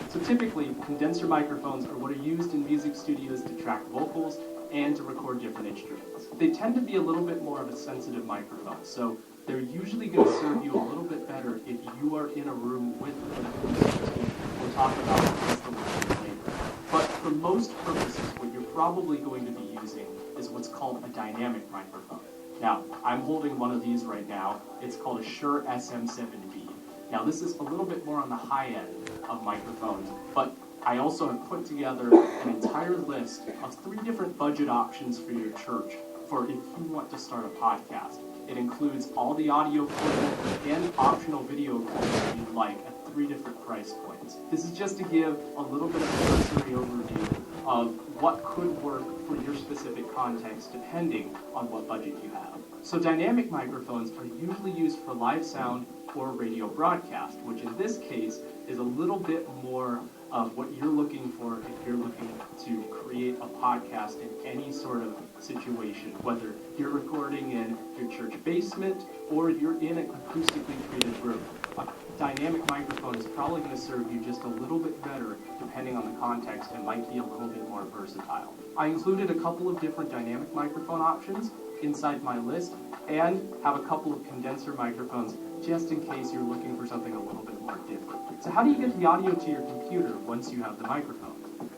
So typically, condenser microphones are what are used in music studios to track vocals and to record different instruments. They tend to be a little bit more of a sensitive microphone, so they're usually going to serve you a little bit better if you are in a room with an acoustic team. We'll talk about this a little bit later. But for most purposes, what you're probably going to be using is what's called a dynamic microphone. Now, I'm holding one of these right now. It's called a Shure SM7B. Now, this is a little bit more on the high end of microphones, but I also have put together an entire list of 3 different budget options for your church for if you want to start a podcast. It includes all the audio equipment and optional video equipment you'd like at 3 different price points. This is just to give a little bit of a cursory overview of what could work for your specific context depending on what budget you have. So dynamic microphones are usually used for live sound or radio broadcast, which in this case is a little bit more of what you're looking for if you're looking to create a podcast in any sort of situation, whether you're recording in your church basement or you're in an acoustically treated room. A dynamic microphone is probably going to serve you just a little bit better depending on the context and might be a little bit more versatile. I included a couple of different dynamic microphone options inside my list and have a couple of condenser microphones just in case you're looking for something a little bit more different. So how do you get the audio to your computer once you have the microphone?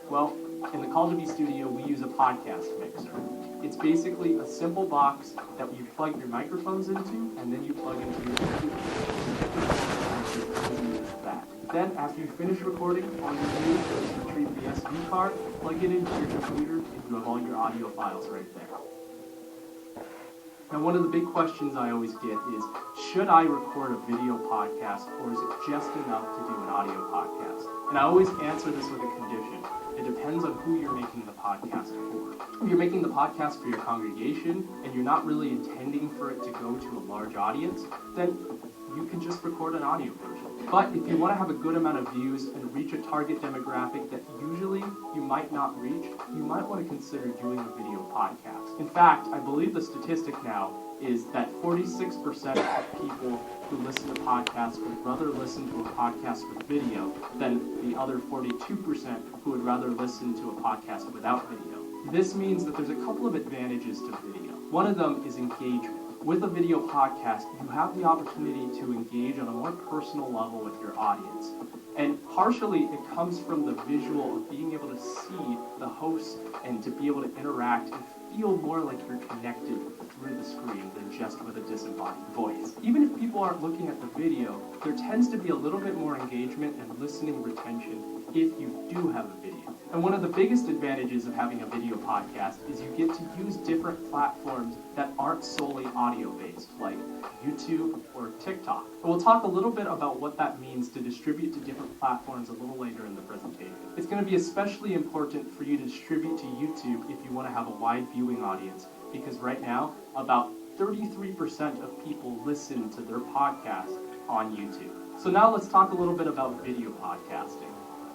Well, in the Call to Be studio, we use a podcast mixer. It's basically a simple box that you plug your microphones into, and then you plug into your computer. Then, after you finish recording, all you do is retrieve the SD card, plug it into your computer, and you have all your audio files right there. Now, one of the big questions I always get is, should I record a video podcast, or is it just enough to do an audio podcast? And I always answer this with a condition. It depends on who you're making the podcast for. If you're making the podcast for your congregation, and you're not really intending for it to go to a large audience, then you can just record an audio version. But if you want to have a good amount of views and reach a target demographic that usually you might not reach, you might want to consider doing a video podcast. In fact, I believe the statistic now is that 46% of people who listen to podcasts would rather listen to a podcast with video than the other 42% who would rather listen to a podcast without video. This means that there's a couple of advantages to video. One of them is engagement. With a video podcast, you have the opportunity to engage on a more personal level with your audience. And partially, it comes from the visual of being able to see the host and to be able to interact and feel more like you're connected through the screen than just with a disembodied voice. Even if people aren't looking at the video, there tends to be a little bit more engagement and listening retention if you do have a video. And one of the biggest advantages of having a video podcast is you get to use different platforms that aren't solely audio-based, like YouTube or TikTok. And we'll talk a little bit about what that means to distribute to different platforms a little later in the presentation. It's going to be especially important for you to distribute to YouTube if you want to have a wide viewing audience, because right now, about 33% of people listen to their podcast on YouTube. So now let's talk a little bit about video podcasting.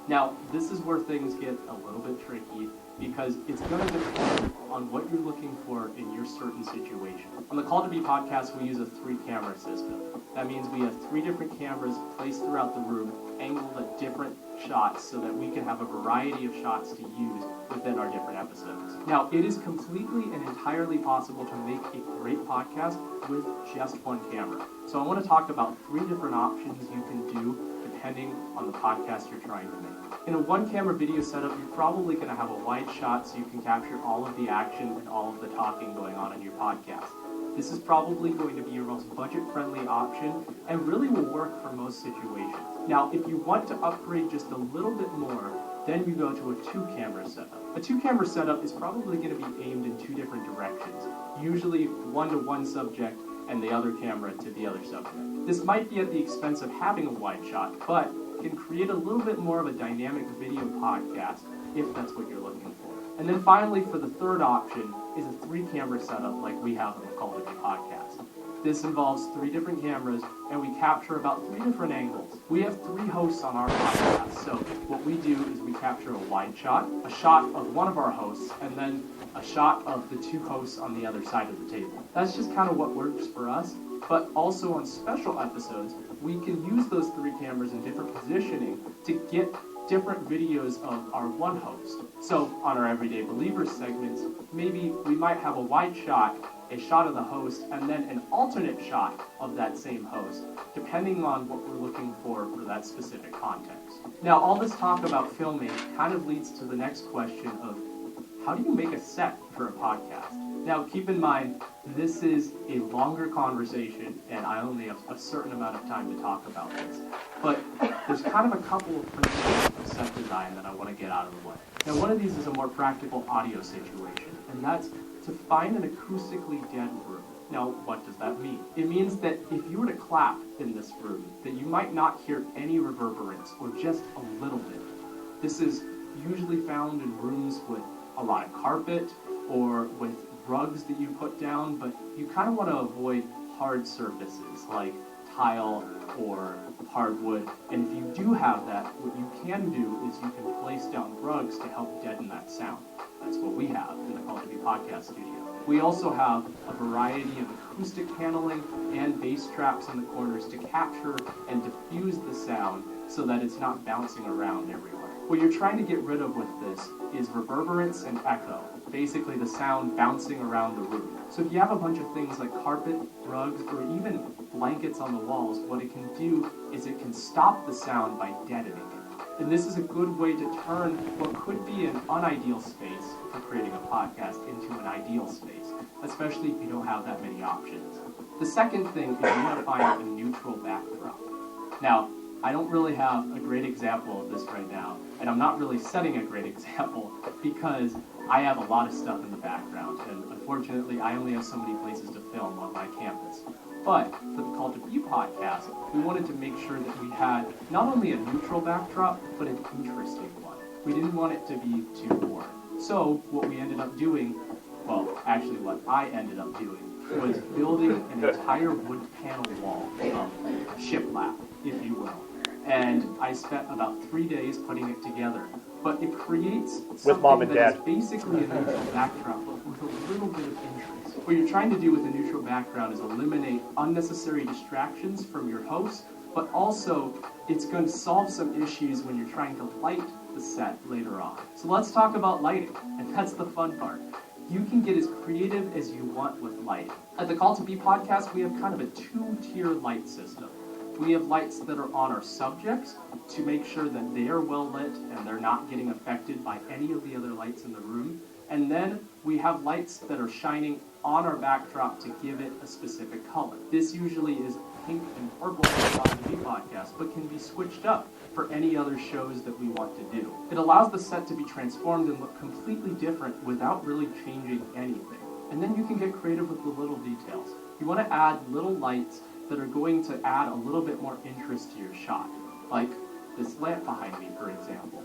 Now, this is where things get a little bit tricky because it's going to depend on what you're looking for in your certain situation. On the Call to Be podcast, we use a 3-camera system. That means we have 3 different cameras placed throughout the room, angled at different shots so that we can have a variety of shots to use within our different episodes. Now, it is completely and entirely possible to make a great podcast with just 1 camera. So I want to talk about 3 different options you can do depending on the podcast you're trying to make. In a 1-camera video setup, you're probably going to have a wide shot so you can capture all of the action and all of the talking going on in your podcast. This is probably going to be your most budget-friendly option and really will work for most situations. Now, if you want to upgrade just a little bit more, then you go to a 2-camera setup. A 2-camera setup is probably going to be aimed in 2 different directions, usually one to one subject and the other camera to the other subject. This might be at the expense of having a wide shot, but can create a little bit more of a dynamic video podcast if that's what you're looking for. And then finally, for the third option, is a 3-camera setup like we have on the Call to Be podcast. This involves 3 different cameras, and we capture about 3 different angles. We have 3 hosts on our podcast, so what we do is we capture a wide shot, a shot of one of our hosts, and then a shot of the 2 hosts on the other side of the table. That's just kind of what works for us, but also on special episodes, we can use those 3 cameras in different positioning to get different videos of our one host. So on our Everyday Believers segments, maybe we might have a wide shot, a shot of the host, and then an alternate shot of that same host, depending on what we're looking for that specific context. Now, all this talk about filming kind of leads to the next question of, how do you make a set for a podcast? Now, keep in mind, this is a longer conversation, and I only have a certain amount of time to talk about this. But there's kind of a couple of principles of set design that I want to get out of the way. Now, one of these is a more practical audio situation, and that's to find an acoustically dead room. Now, what does that mean? It means that if you were to clap in this room, that you might not hear any reverberance, or just a little bit. This is usually found in rooms with a lot of carpet, or with rugs that you put down, but you kind of want to avoid hard surfaces like tile or hardwood. And if you do have that, what you can do is you can place down rugs to help deaden that sound. That's what we have in the Call to Be podcast studio. We also have a variety of acoustic paneling and bass traps in the corners to capture and diffuse the sound so that it's not bouncing around everywhere. What you're trying to get rid of with this is reverberance and echo, basically the sound bouncing around the room. So if you have a bunch of things like carpet, rugs, or even blankets on the walls, what it can do is it can stop the sound by deadening it. And this is a good way to turn what could be an unideal space for creating a podcast into an ideal space, especially if you don't have that many options. The second thing is you want to find a neutral backdrop. Now, I don't really have a great example of this right now, and I'm not really setting a great example because I have a lot of stuff in the background, and unfortunately I only have so many places to film on my campus. But for the Call to Be podcast, we wanted to make sure that we had not only a neutral backdrop, but an interesting one. We didn't want it to be too boring. So what we ended up doing, well, actually what I ended up doing, was building an entire wood panel wall of shiplap, if you will. And I spent about 3 days putting it together. But it creates something that is basically a neutral backdrop, but with a little bit of interest. What you're trying to do with a neutral background is eliminate unnecessary distractions from your host, but also it's going to solve some issues when you're trying to light the set later on. So let's talk about lighting, and that's the fun part. You can get as creative as you want with lighting. At the Call to Be podcast, we have kind of a 2-tier light system. We have lights that are on our subjects to make sure that they are well lit and they're not getting affected by any of the other lights in the room. And then we have lights that are shining on our backdrop to give it a specific color. This usually is pink and purple for the Call to Be podcast, but can be switched up for any other shows that we want to do. It allows the set to be transformed and look completely different without really changing anything. And then you can get creative with the little details. You want to add little lights that are going to add a little bit more interest to your shot. Like this lamp behind me, for example.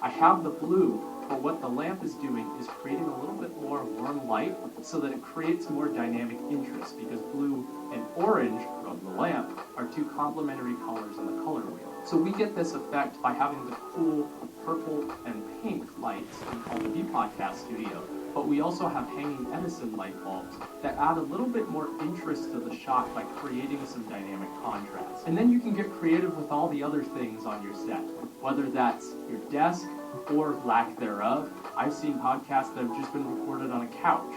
I have the blue but what the lamp is doing is creating a little bit more warm light so that it creates more dynamic interest, because blue and orange from the lamp are two complementary colors in the color wheel. So we get this effect by having the cool purple and pink lights in Call the Bee Podcast Studio, but we also have hanging Edison light bulbs that add a little bit more interest to the shot by creating some dynamic contrast. And then you can get creative with all the other things on your set, whether that's your desk or lack thereof. I've seen podcasts that have just been recorded on a couch,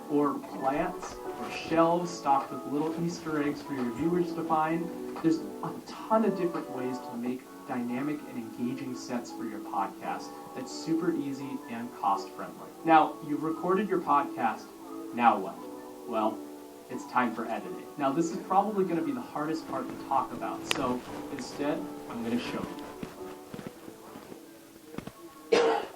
or plants, or shelves stocked with little Easter eggs for your viewers to find. There's a ton of different ways to make dynamic and engaging sets for your podcast that's super easy and cost-friendly. Now, you've recorded your podcast, now what? Well, it's time for editing. Now, this is probably going to be the hardest part to talk about, so instead, I'm going to show you.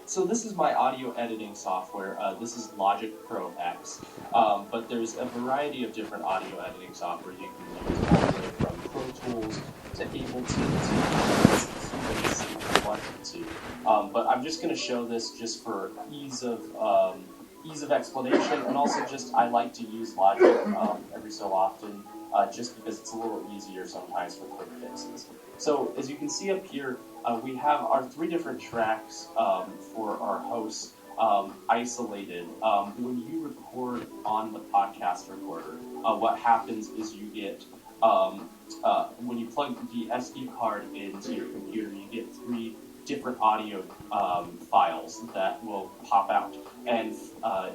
So this is my audio editing software. This is Logic Pro X, but there's a variety of different audio editing software you can use, all the way from Pro Tools to Ableton to if you wanted to. But I'm just going to show this just for ease of explanation, and also just I like to use Logic every so often, just because it's a little easier sometimes for quick fixes. So as you can see up here, we have our 3 different tracks for our hosts isolated. When you record on the podcast recorder, what happens is you get, when you plug the SD card into your computer, you get 3 different audio files that will pop out, and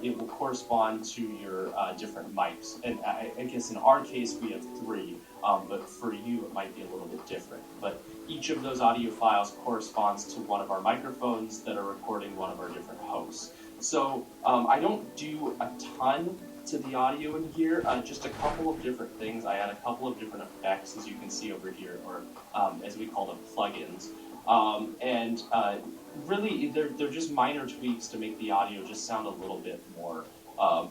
it will correspond to your different mics. And I guess in our case we have 3, but for you it might be a little bit different. But each of those audio files corresponds to one of our microphones that are recording one of our different hosts. So I don't do a ton to the audio in here, just a couple of different things. I add a couple of different effects, as you can see over here, or as we call them, plugins. Really, they're just minor tweaks to make the audio just sound a little bit more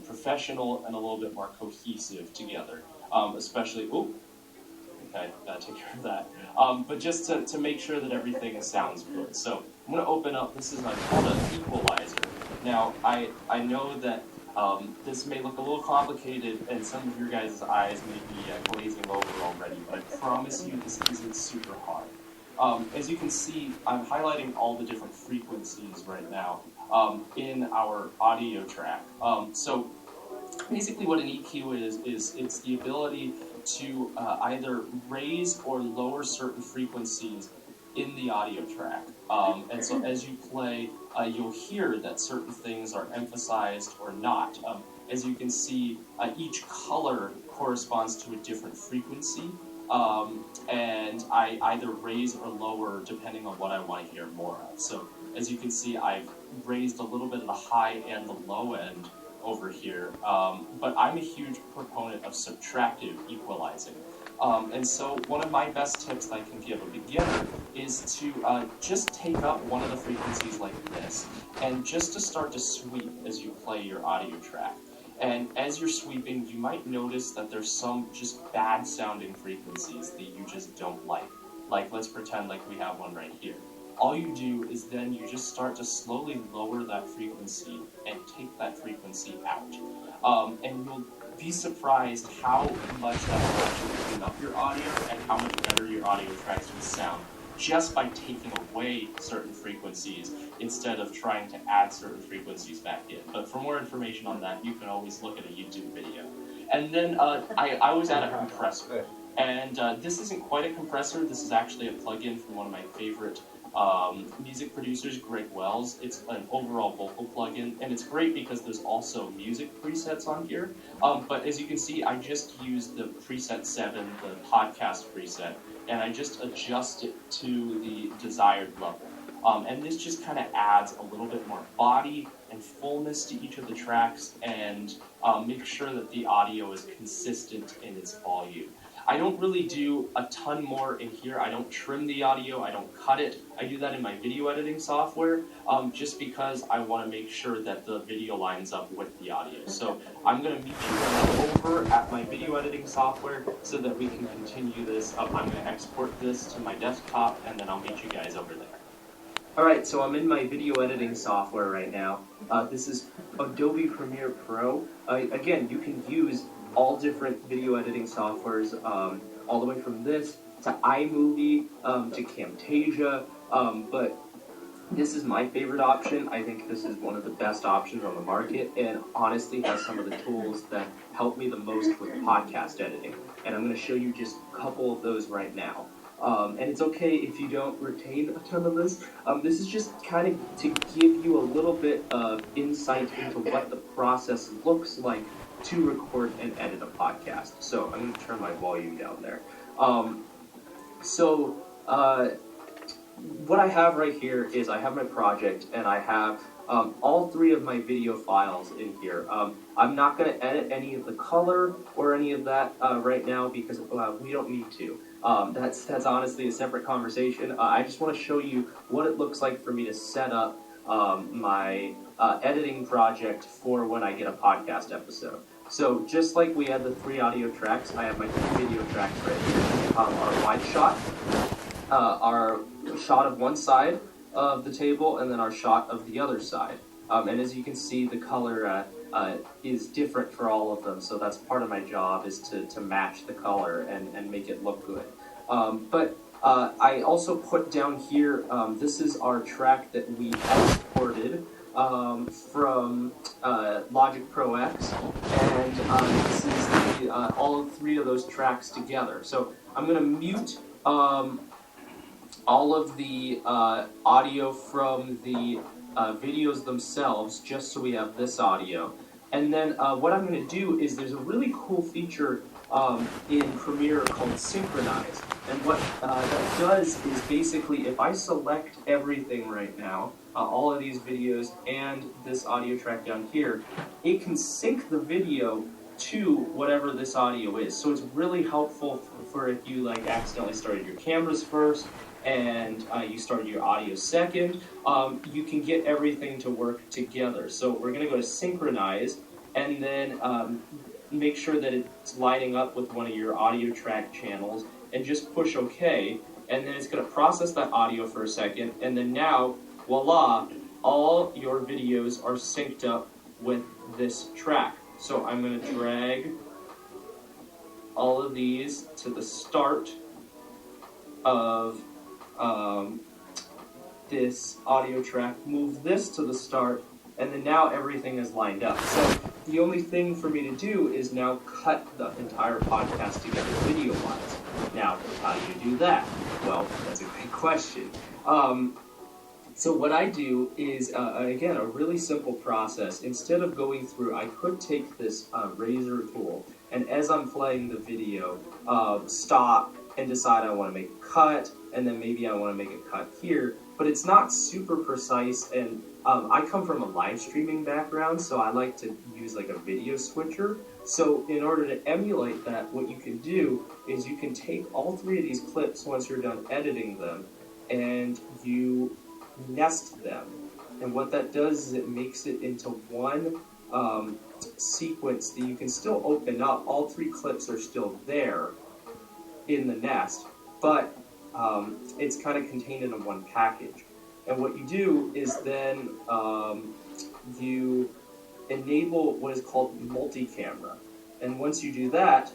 professional and a little bit more cohesive together. Especially, okay, gotta take care of that. But just to make sure that everything sounds good. So I'm gonna open up. This is called an equalizer. Now I know that this may look a little complicated, and some of your guys' eyes may be glazing over already. But I promise you, this isn't super hard. As you can see, I'm highlighting all the different frequencies right now in our audio track. So basically what an EQ is it's the ability to either raise or lower certain frequencies in the audio track. And so as you play, you'll hear that certain things are emphasized or not. As you can see, each color corresponds to a different frequency. And I either raise or lower depending on what I want to hear more of. So as you can see, I've raised a little bit of the high and the low end over here, but I'm a huge proponent of subtractive equalizing. And so one of my best tips that I can give a beginner is to just take up one of the frequencies like this, and just to start to sweep as you play your audio track. And as you're sweeping, you might notice that there's some just bad sounding frequencies that you just don't like. Like, let's pretend like we have one right here. All you do is then you just start to slowly lower that frequency and take that frequency out. And you'll be surprised how much that will actually clean up your audio and how much better your audio tracks will sound just by taking away certain frequencies instead of trying to add certain frequencies back in. But for more information on that, you can always look at a YouTube video. And then I always add a compressor. And this isn't quite a compressor. This is actually a plugin from one of my favorite music producers, Greg Wells. It's an overall vocal plugin, and it's great because there's also music presets on here. But as you can see, I just used the preset 7, the podcast preset, and I just adjust it to the desired level. And this just kind of adds a little bit more body and fullness to each of the tracks, and make sure that the audio is consistent in its volume. I don't really do a ton more in here. I don't trim the audio, I don't cut it. I do that in my video editing software, just because I want to make sure that the video lines up with the audio. So I'm going to meet you over at my video editing software so that we can continue this. I'm going to export this to my desktop, and then I'll meet you guys over there. Alright, so I'm in my video editing software right now. This is Adobe Premiere Pro. Again, you can use all different video editing softwares, all the way from this to iMovie, to Camtasia, but this is my favorite option. I think this is one of the best options on the market, and honestly has some of the tools that help me the most with podcast editing. And I'm going to show you just a couple of those right now. And it's okay if you don't retain a ton of this. This is just kind of to give you a little bit of insight into what the process looks like to record and edit a podcast. So I'm going to turn my volume down there. What I have right here is I have my project, and I have all three of my video files in here. I'm not going to edit any of the color or any of that right now because we don't need to. That's honestly a separate conversation. I just want to show you what it looks like for me to set up my editing project for when I get a podcast episode. So just like we had the 3 audio tracks, I have my 3 video tracks right here. Our wide shot, our shot of one side of the table, and then our shot of the other side. And as you can see, the color is different for all of them, so that's part of my job, is to match the color and make it look good. But I also put down here, this is our track that we exported from Logic Pro X, and this is all 3 of those tracks together. So I'm going to mute all of the audio from the videos themselves, just so we have this audio. And then what I'm going to do is there's a really cool feature in Premiere called Synchronize. And what that does is basically, if I select everything right now, all of these videos and this audio track down here, it can sync the video to whatever this audio is. So it's really helpful for if you like accidentally started your cameras first and you started your audio second, you can get everything to work together. So we're going to go to Synchronize, and then make sure that it's lining up with one of your audio track channels, and just push OK, and then it's going to process that audio for a second, and then now, voila, all your videos are synced up with this track. So I'm going to drag all of these to the start of this audio track, move this to the start, and then now everything is lined up. So the only thing for me to do is now cut the entire podcast together video-wise. Now, how do you do that? Well, that's a great question. So what I do is, again, a really simple process. Instead of going through, I could take this razor tool, and as I'm playing the video, stop and decide I want to make a cut, and then maybe I want to make a cut here, but it's not super precise, and I come from a live streaming background, so I like to use like a video switcher. So in order to emulate that, what you can do is you can take all 3 of these clips once you're done editing them, and you nest them. And what that does is it makes it into one sequence that you can still open up. All 3 clips are still there in the nest, but it's kind of contained in one package. And what you do is then you enable what is called multi-camera. And once you do that,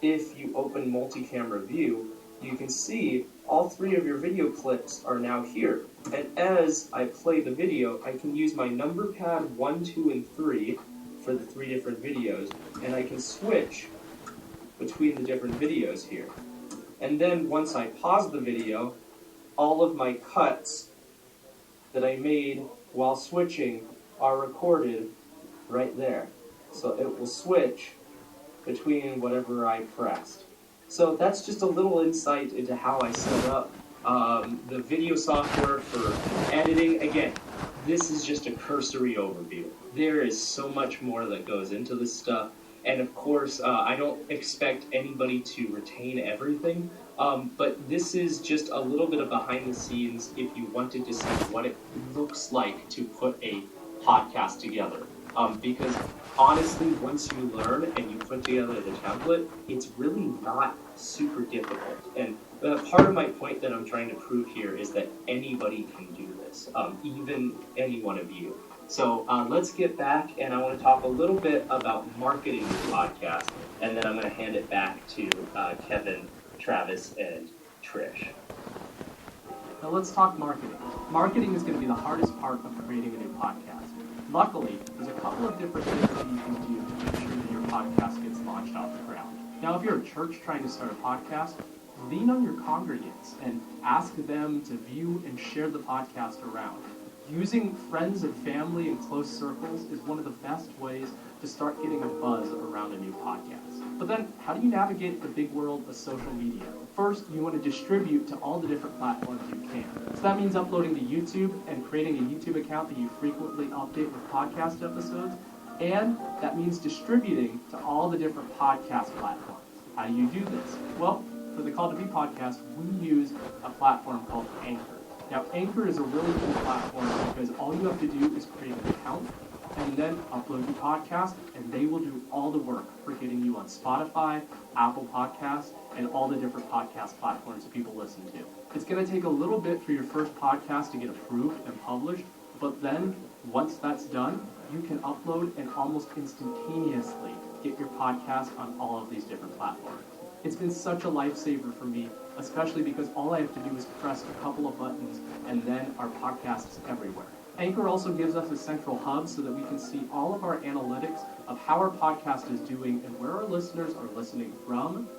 if you open multi-camera view, you can see all 3 of your video clips are now here. And as I play the video, I can use my number pad 1, 2, and 3 for the 3 different videos, and I can switch between the different videos here. And then once I pause the video, all of my cuts that I made while switching are recorded right there. So it will switch between whatever I pressed. So that's just a little insight into how I set up the video software for editing. Again, this is just a cursory overview. There is so much more that goes into this stuff. And of course, I don't expect anybody to retain everything, but this is just a little bit of behind the scenes if you wanted to see what it looks like to put a podcast together. Because honestly, once you learn and you put together the template, it's really not super difficult. And part of my point that I'm trying to prove here is that anybody can do this. this, even any one of you. So let's get back, and I want to talk a little bit about marketing your podcast, and then I'm going to hand it back to Kevin, Travis, and Trish. Now let's talk marketing. Marketing is going to be the hardest part of creating a new podcast. Luckily, there's a couple of different things that you can do to make sure that your podcast gets launched off the ground. Now, if you're a church trying to start a podcast, lean on your congregants and ask them to view and share the podcast around. Using friends and family in close circles is one of the best ways to start getting a buzz around a new podcast. But then, how do you navigate the big world of social media? First, you want to distribute to all the different platforms you can. So that means uploading to YouTube and creating a YouTube account that you frequently update with podcast episodes. And that means distributing to all the different podcast platforms. How do you do this? Well, for the Call to Be podcast, we use a platform called Anchor. Now, Anchor is a really cool platform because all you have to do is create an account and then upload your podcast, and they will do all the work for getting you on Spotify, Apple Podcasts, and all the different podcast platforms people listen to. It's going to take a little bit for your first podcast to get approved and published, but then once that's done, you can upload and almost instantaneously get your podcast on all of these different platforms. It's been such a lifesaver for me, especially because all I have to do is press a couple of buttons and then our podcast is everywhere. Anchor also gives us a central hub so that we can see all of our analytics of how our podcast is doing and where our listeners are listening from,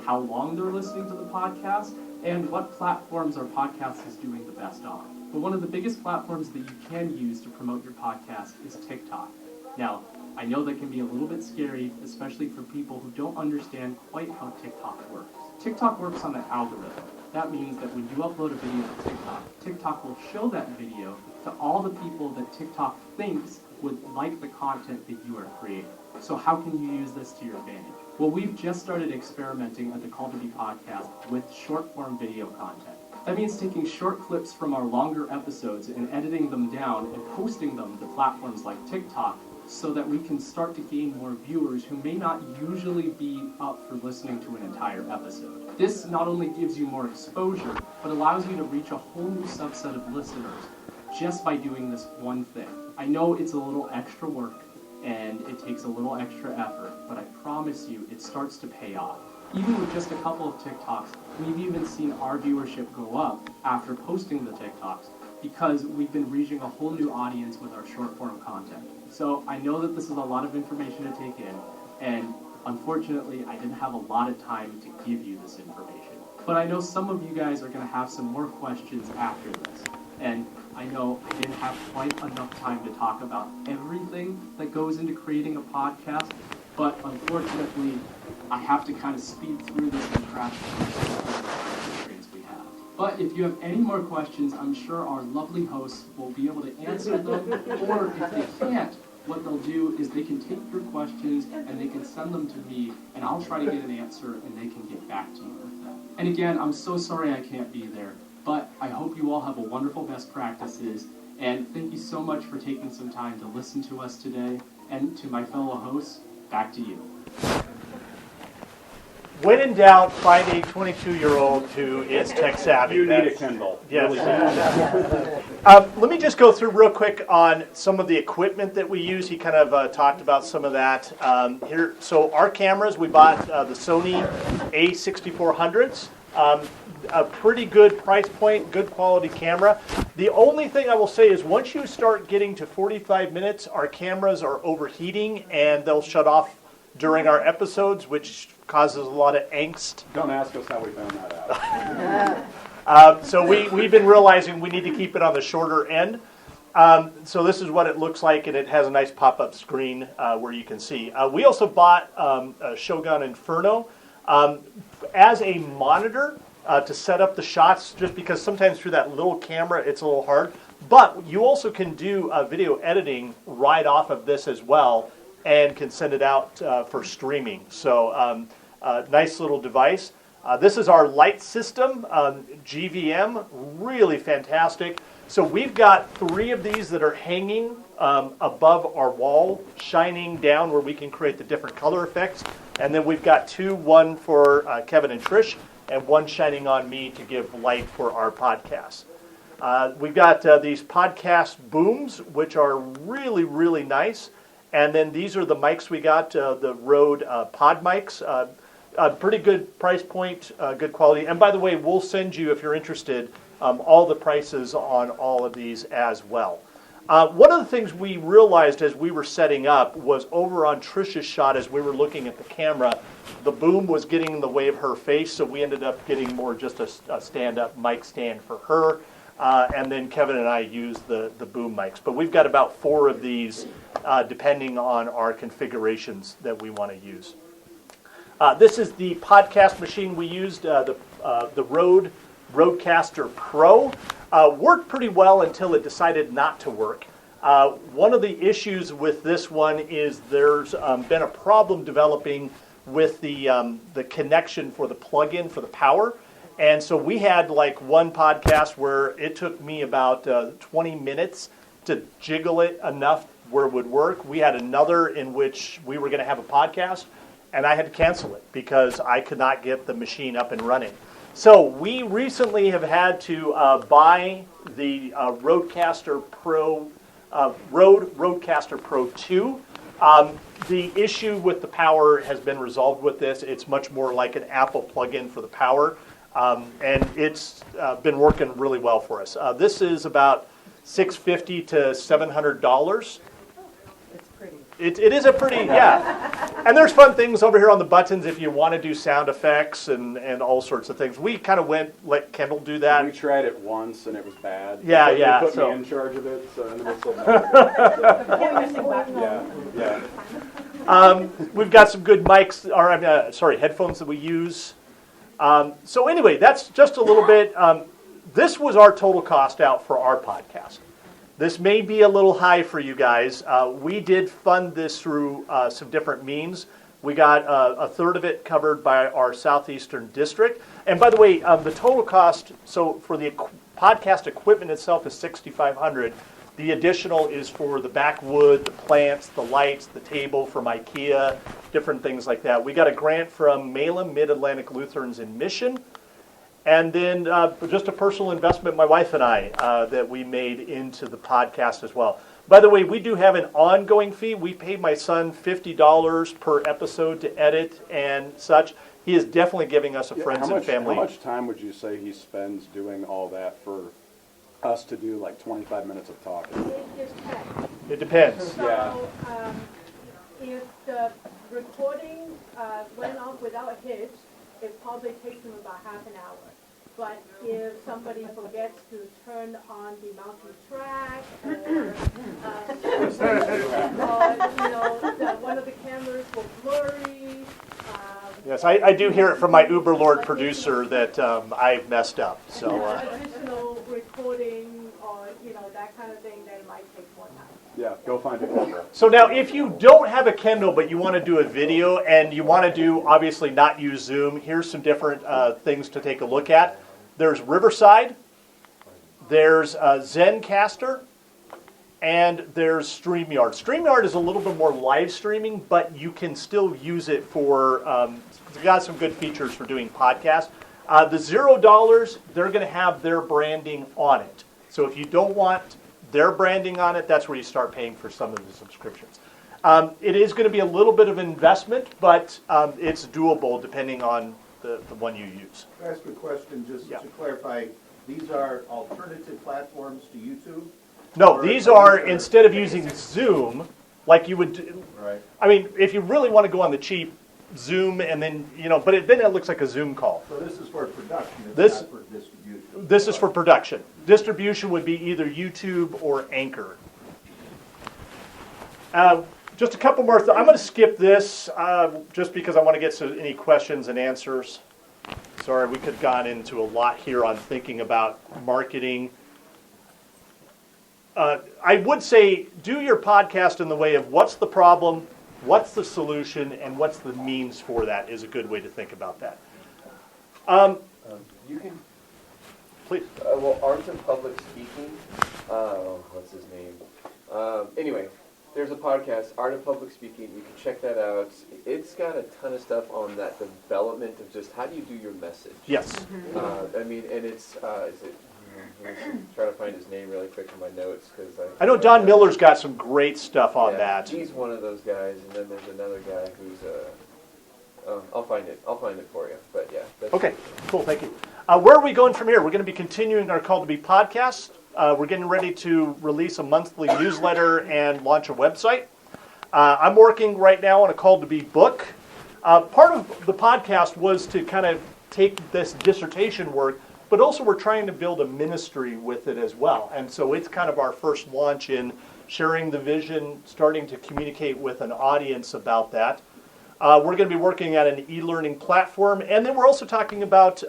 how long they're listening to the podcast, and what platforms our podcast is doing the best on. But one of the biggest platforms that you can use to promote your podcast is TikTok. Now, I know that can be a little bit scary, especially for people who don't understand quite how TikTok works. TikTok works on an algorithm. That means that when you upload a video to TikTok, TikTok will show that video to all the people that TikTok thinks would like the content that you are creating. So how can you use this to your advantage? Well, we've just started experimenting at the Call to Be podcast with short-form video content. That means taking short clips from our longer episodes and editing them down and posting them to platforms like TikTok so that we can start to gain more viewers who may not usually be up for listening to an entire episode. This not only gives you more exposure, but allows you to reach a whole new subset of listeners just by doing this one thing. I know it's a little extra work and it takes a little extra effort, but I promise you it starts to pay off. Even with just a couple of TikToks, we've even seen our viewership go up after posting the TikToks because we've been reaching a whole new audience with our short-form content. So I know that this is a lot of information to take in, and unfortunately I didn't have a lot of time to give you this information. But I know some of you guys are going to have some more questions after this, and I know I didn't have quite enough time to talk about everything that goes into creating a podcast, but unfortunately I have to kind of speed through this and crash the constraints we have. But if you have any more questions, I'm sure our lovely hosts will be able to answer them, or if they can't, what they'll do is they can take your questions and they can send them to me, and I'll try to get an answer and they can get back to you with them. And again, I'm so sorry I can't be there, but I hope you all have a wonderful best practices, and thank you so much for taking some time to listen to us today, and to my fellow hosts, back to you. When in doubt, find a 22-year-old who is tech savvy. You need a Kindle. Yes. Really Let me just go through real quick on some of the equipment that we use. He kind of talked about some of that here. So our cameras, we bought the Sony A6400s. A pretty good price point, good quality camera. The only thing I will say is once you start getting to 45 minutes, our cameras are overheating and they'll shut off during our episodes, which causes a lot of angst. Don't ask us how we found that out. So we've been realizing we need to keep it on the shorter end. So this is what it looks like, and it has a nice pop-up screen where you can see. We also bought a Shogun Inferno as a monitor to set up the shots, just because sometimes through that little camera it's a little hard. But you also can do video editing right off of this as well, and can send it out for streaming. So nice little device. This is our light system, GVM, really fantastic. So we've got 3 of these that are hanging above our wall, shining down where we can create the different color effects. And then we've got 2, one for Kevin and Trish, and one shining on me to give light for our podcast. We've got these podcast booms, which are really, really nice. And then these are the mics we got, the Rode pod mics. Pretty good price point, good quality. And by the way, we'll send you, if you're interested, all the prices on all of these as well. One of the things we realized as we were setting up was over on Trisha's shot as we were looking at the camera, the boom was getting in the way of her face, so we ended up getting more just a stand-up mic stand for her. And then Kevin and I used the boom mics. But we've got about 4 of these, depending on our configurations that we want to use. This is the podcast machine we used, the Rode Rodecaster Pro. Worked pretty well until it decided not to work. One of the issues with this one is there's been a problem developing with the connection for the plug-in for the power. And so we had like one podcast where it took me about 20 minutes to jiggle it enough where it would work. We had another in which we were going to have a podcast, and I had to cancel it because I could not get the machine up and running. So we recently have had to buy the Rodecaster Pro, Rode Rodecaster Pro 2. The issue with the power has been resolved with this. It's much more like an Apple plug-in for the power. And it's been working really well for us. This is about $650 to $700. It's pretty. It is a pretty, yeah. And there's fun things over here on the buttons if you want to do sound effects and all sorts of things. We kind of let Kendall do that. We tried it once and it was bad. Yeah, They yeah. put So me in charge of it, so and then we said no. we've got some good mics, or headphones that we use. So anyway, that's just a little bit. This was our total cost out for our podcast. This may be a little high for you guys. We did fund this through some different means. We got a third of it covered by our Southeastern District. And by the way, the total cost, so for the podcast equipment itself is $6,500. The additional is for the backwood, the plants, the lights, the table from IKEA, different things like that. We got a grant from Malem, Mid-Atlantic Lutherans in Mission. And then just a personal investment, my wife and I, that we made into the podcast as well. By the way, we do have an ongoing fee. We pay my son $50 per episode to edit and such. He is definitely giving us a friends and family. How much time would you say he spends doing all that for us to do like 25 minutes of talking? It depends. It depends. So, Yeah. If the recording went off without a hitch, it probably takes them about half an hour. But if somebody forgets to turn on the multi-track, or one of the cameras will blurry. Yes, I do hear it from my Uber Lord producer that I've messed up. So additional recording or that kind of thing, then it might take more time. Yeah, go find a camera. So now, if you don't have a Kindle but you want to do a video and you want to do, obviously not use Zoom, here's some different things to take a look at. There's Riverside, there's Zencaster, and there's StreamYard. StreamYard is a little bit more live streaming, but you can still use it for, it's got some good features for doing podcasts. The $0, they're going to have their branding on it. So if you don't want their branding on it, that's where you start paying for some of the subscriptions. It is going to be a little bit of an investment, but it's doable depending on the one you use. Can I ask a question just to clarify? These are alternative platforms to YouTube? No, these are, instead of using Zoom, like you would do, Right. I mean, if you really want to go on the cheap, Zoom, and then, but then it looks like a Zoom call. So this is for production, it's This- not for distribution? This is for production. Distribution would be either YouTube or Anchor. Just a couple more. I'm going to skip this just because I want to get to any questions and answers. Sorry, we could have gone into a lot here on thinking about marketing. I would say do your podcast in the way of what's the problem, what's the solution, and what's the means for that is a good way to think about that. You can, Please. well, Art of Public Speaking, what's his name? Anyway, there's a podcast, Art of Public Speaking, you can check that out. It's got a ton of stuff on that development of just how do you do your message. Yes. I mean, and it's, is it Try to find his name really quick in my notes because I know Don Miller's got some great stuff on that. He's one of those guys, and then there's another guy who's I'll find it for you. But yeah. Okay, cool, thank you. Where are we going from here? We're going to be continuing our Call to Be podcast. We're getting ready to release a monthly newsletter and launch a website. I'm working right now on a Call to Be book. Part of the podcast was to kind of take this dissertation work, but also we're trying to build a ministry with it as well. And so it's kind of our first launch in sharing the vision, starting to communicate with an audience about that. We're going to be working at an e-learning platform, and then we're also talking about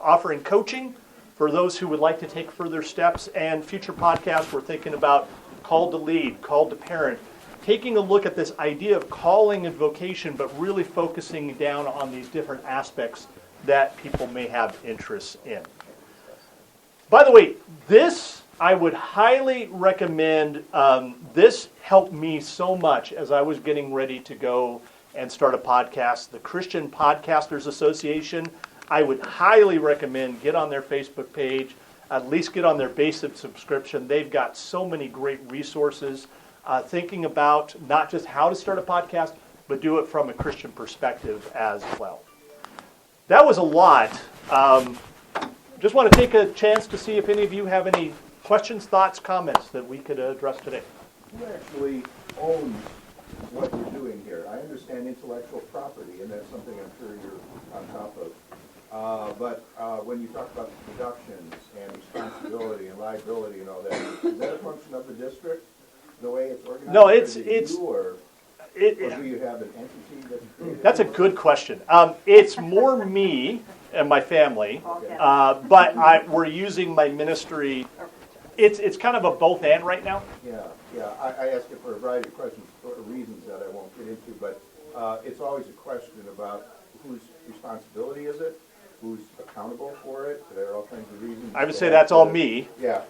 offering coaching for those who would like to take further steps. And future podcasts, we're thinking about call to lead, call to parent, taking a look at this idea of calling and vocation, but really focusing down on these different aspects that people may have interest in. By the way, this I would highly recommend. This helped me so much as I was getting ready to go and start a podcast. The Christian Podcasters Association, I would highly recommend get on their Facebook page, at least get on their basic subscription. They've got so many great resources thinking about not just how to start a podcast, but do it from a Christian perspective as well. That was a lot. Just want to take a chance to see if any of you have any questions, thoughts, comments that we could address today. Who actually owns what you're doing here? I understand intellectual property, and that's something I'm sure you're on top of. But when you talk about the productions and responsibility and liability and all that, is that a function of the district, the way it's organized? No, or do you have an entity that's created? That's a good question. It's more me and my family, but we're using my ministry. It's kind of a both and right now. Yeah. I ask it for a variety of questions, for reasons that I won't get into, but it's always a question about whose responsibility is it, who's accountable for it. There are all kinds of reasons. I would say that's all me. Yeah.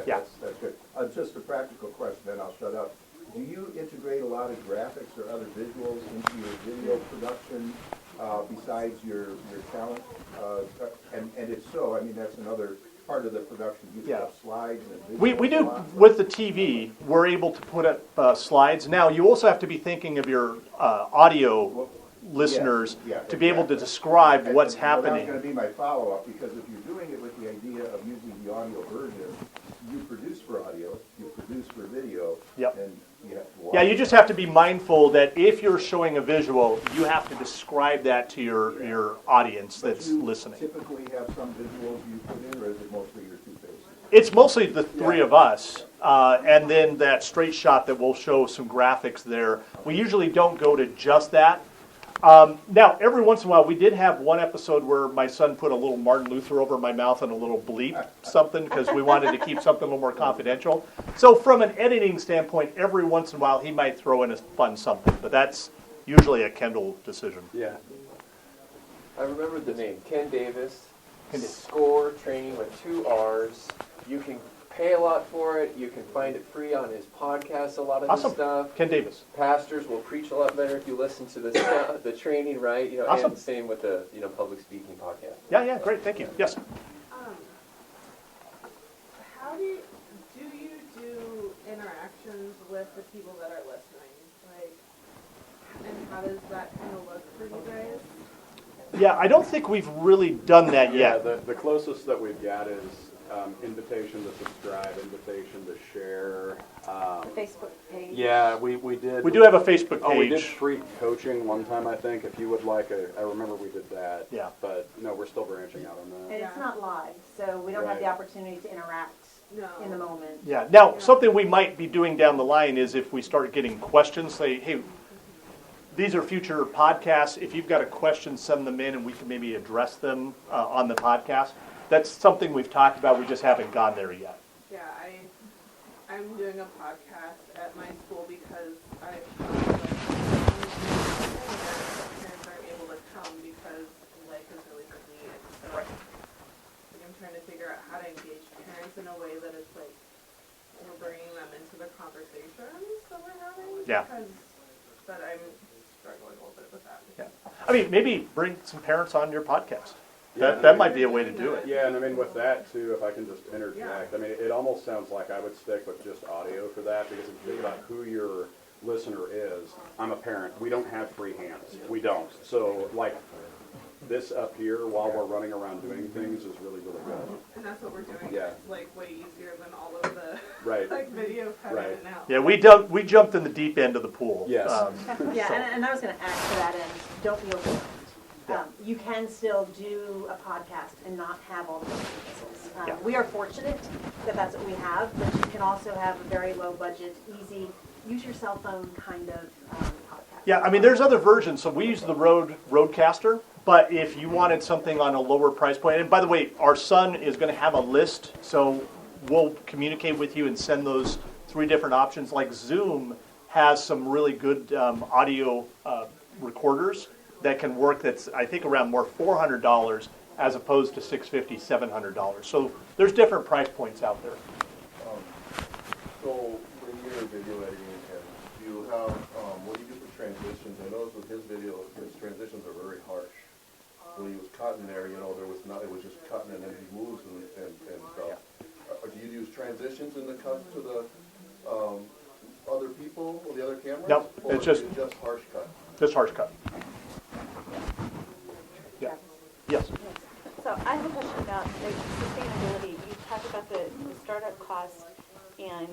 That's good. Just a practical question, then I'll shut up. Do you integrate a lot of graphics or other visuals into your video production besides your talent? And if so, I mean, that's another part of the production. You have slides and we do with the TV. We're able to put up slides. Now you also have to be thinking of your audio listeners to be able to describe what's happening. That's going to be my follow-up, because if you're doing it with the idea of using the audio version, you produce for audio, you produce for video, and you have to watch. Yeah, you just have to be mindful that if you're showing a visual, you have to describe that to your audience that's listening. Typically have some visuals you put in, or is it mostly your two faces? It's mostly the three of us, and then that straight shot that will show some graphics there. We usually don't go to just that. Now, every once in a while, we did have one episode where my son put a little Martin Luther over my mouth and a little bleep something because we wanted to keep something a little more confidential. So from an editing standpoint, every once in a while, he might throw in a fun something, but that's usually a Kendall decision. Yeah. I remember the name. Ken Davis. Score training with 2 R's. You can pay a lot for it. You can find it free on his podcast, a lot of his stuff. Ken Davis. Pastors will preach a lot better if you listen to the training, right? You know, and the same with the public speaking podcast. Yeah, great, thank you. Yes. How do you do interactions with the people that are listening? And how does that kind of look for you guys? Yeah, I don't think we've really done that yet. Yeah, the closest that we've got is invitation to subscribe, invitation to share. The Facebook page. Yeah, we did. We do have a Facebook page. Oh, we did free coaching one time, I think. If you would like I remember we did that. Yeah. But no, we're still branching out on that. And it's not live, so we don't have the opportunity to interact in the moment. Yeah. Now, something we might be doing down the line is if we start getting questions, say, hey, these are future podcasts. If you've got a question, send them in, and we can maybe address them on the podcast. That's something we've talked about. We just haven't gone there yet. Yeah, I'm doing a podcast at my school because I feel like parents aren't able to come because life is really busy, and so I'm trying to figure out how to engage parents in a way that it's like we're bringing them into the conversations that we're having. Yeah. But I'm struggling a little bit with that. Yeah. I mean, maybe bring some parents on your podcast. That might be a way to do it. Yeah, and I mean with that too, if I can just interject, I mean it almost sounds like I would stick with just audio for that, because if you think about who your listener is, I'm a parent. We don't have free hands. We don't. So like this up here while we're running around doing things is really, really good. And that's what we're doing. Yeah. It's like way easier than all of the Right. like video cut in and out. Yeah, we jumped in the deep end of the pool. Yes. Yeah, So- and I was going to add to that end, don't be overwhelmed. You can still do a podcast and not have all the bells and whistles. Yeah. We are fortunate that that's what we have, but you can also have a very low budget, easy, use your cell phone kind of podcast. Yeah, I mean, there's other versions. So we use the Rodecaster, but if you wanted something on a lower price point, and by the way, our son is going to have a list, so we'll communicate with you and send those 3 different options. Like Zoom has some really good audio recorders that can work. That's I think around more $400 as opposed to $650, $700. So there's different price points out there. So when you're video editing, and do you have, what do you do for transitions? I noticed with his video, his transitions are very harsh. When he was cutting there, you know, there was not, it was just cutting and then he moves and stuff. Do you use transitions in the cut to the other people or the other cameras? No, or it's just harsh cut. Just harsh cut. Yeah. Yes. So I have a question about like, sustainability. You talked about the startup cost and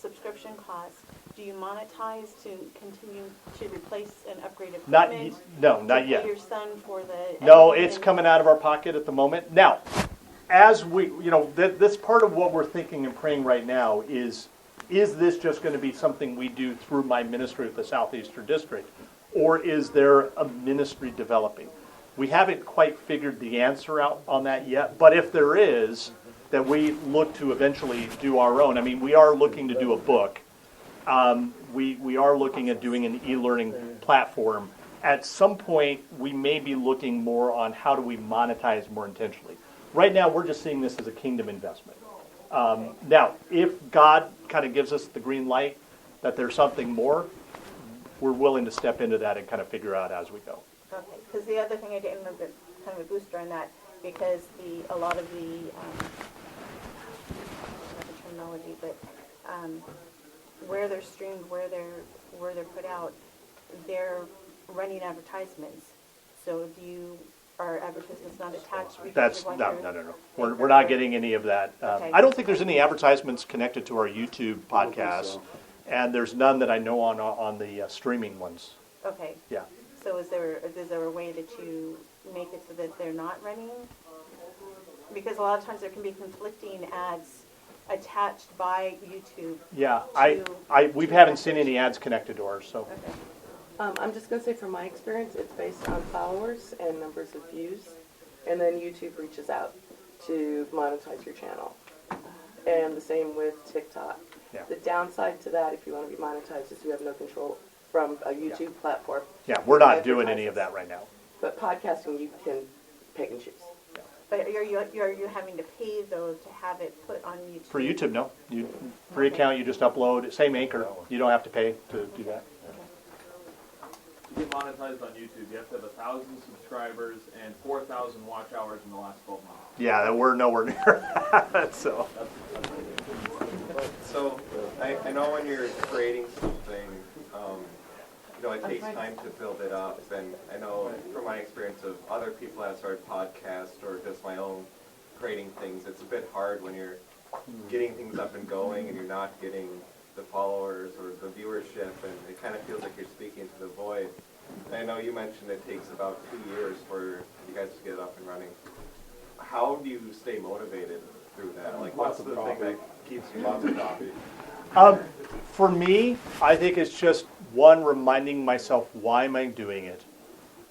subscription cost. Do you monetize to continue to replace and upgrade equipment? Not yet. For your son for the No, it's coming out of our pocket at the moment. Now, as we, this part of what we're thinking and praying right now is this just going to be something we do through my ministry with the Southeastern District, or is there a ministry developing? We haven't quite figured the answer out on that yet, but if there is, that we look to eventually do our own. I mean, we are looking to do a book. We are looking at doing an e-learning platform. At some point, we may be looking more on how do we monetize more intentionally. Right now, we're just seeing this as a kingdom investment. Now, if God kind of gives us the green light that there's something more, we're willing to step into that and kind of figure out as we go. Okay, because the other thing I did, and kind of a booster on that, because a lot of the, not the terminology, but where they're streamed, where they're put out, they're running advertisements. So are advertisements not attached? No. We're not getting any of that. Okay. I don't think there's any advertisements connected to our YouTube podcast, and there's none that I know on the streaming ones. Okay. Yeah. So is there a way that you make it so that they're not running? Because a lot of times there can be conflicting ads attached by YouTube. Yeah, we to haven't seen message. any ads connected to ours, so. Okay. I'm just going to say from my experience, it's based on followers and numbers of views, and then YouTube reaches out to monetize your channel. And the same with TikTok. Yeah. The downside to that, if you want to be monetized, is you have no control from a YouTube platform. Yeah, we're not doing any of that right now. But podcasting, you can pick and choose. But are you having to pay though to have it put on YouTube? For YouTube, no. Free account, you just upload, same anchor. You don't have to pay to do that. To get monetized on YouTube, you have to have 1,000 subscribers and 4,000 watch hours in the last 12 months. Yeah, we're nowhere near that, so. So, I know when you're creating something, it takes time to build it up, and I know from my experience of other people that started podcasts or just my own creating things, it's a bit hard when you're getting things up and going and you're not getting the followers or the viewership, and it kind of feels like you're speaking to the void. And I know you mentioned it takes about 2 years for you guys to get it up and running. How do you stay motivated through that? Like, what's the thing that keeps you? Lots of coffee. For me, I think it's just one, reminding myself why am I doing it,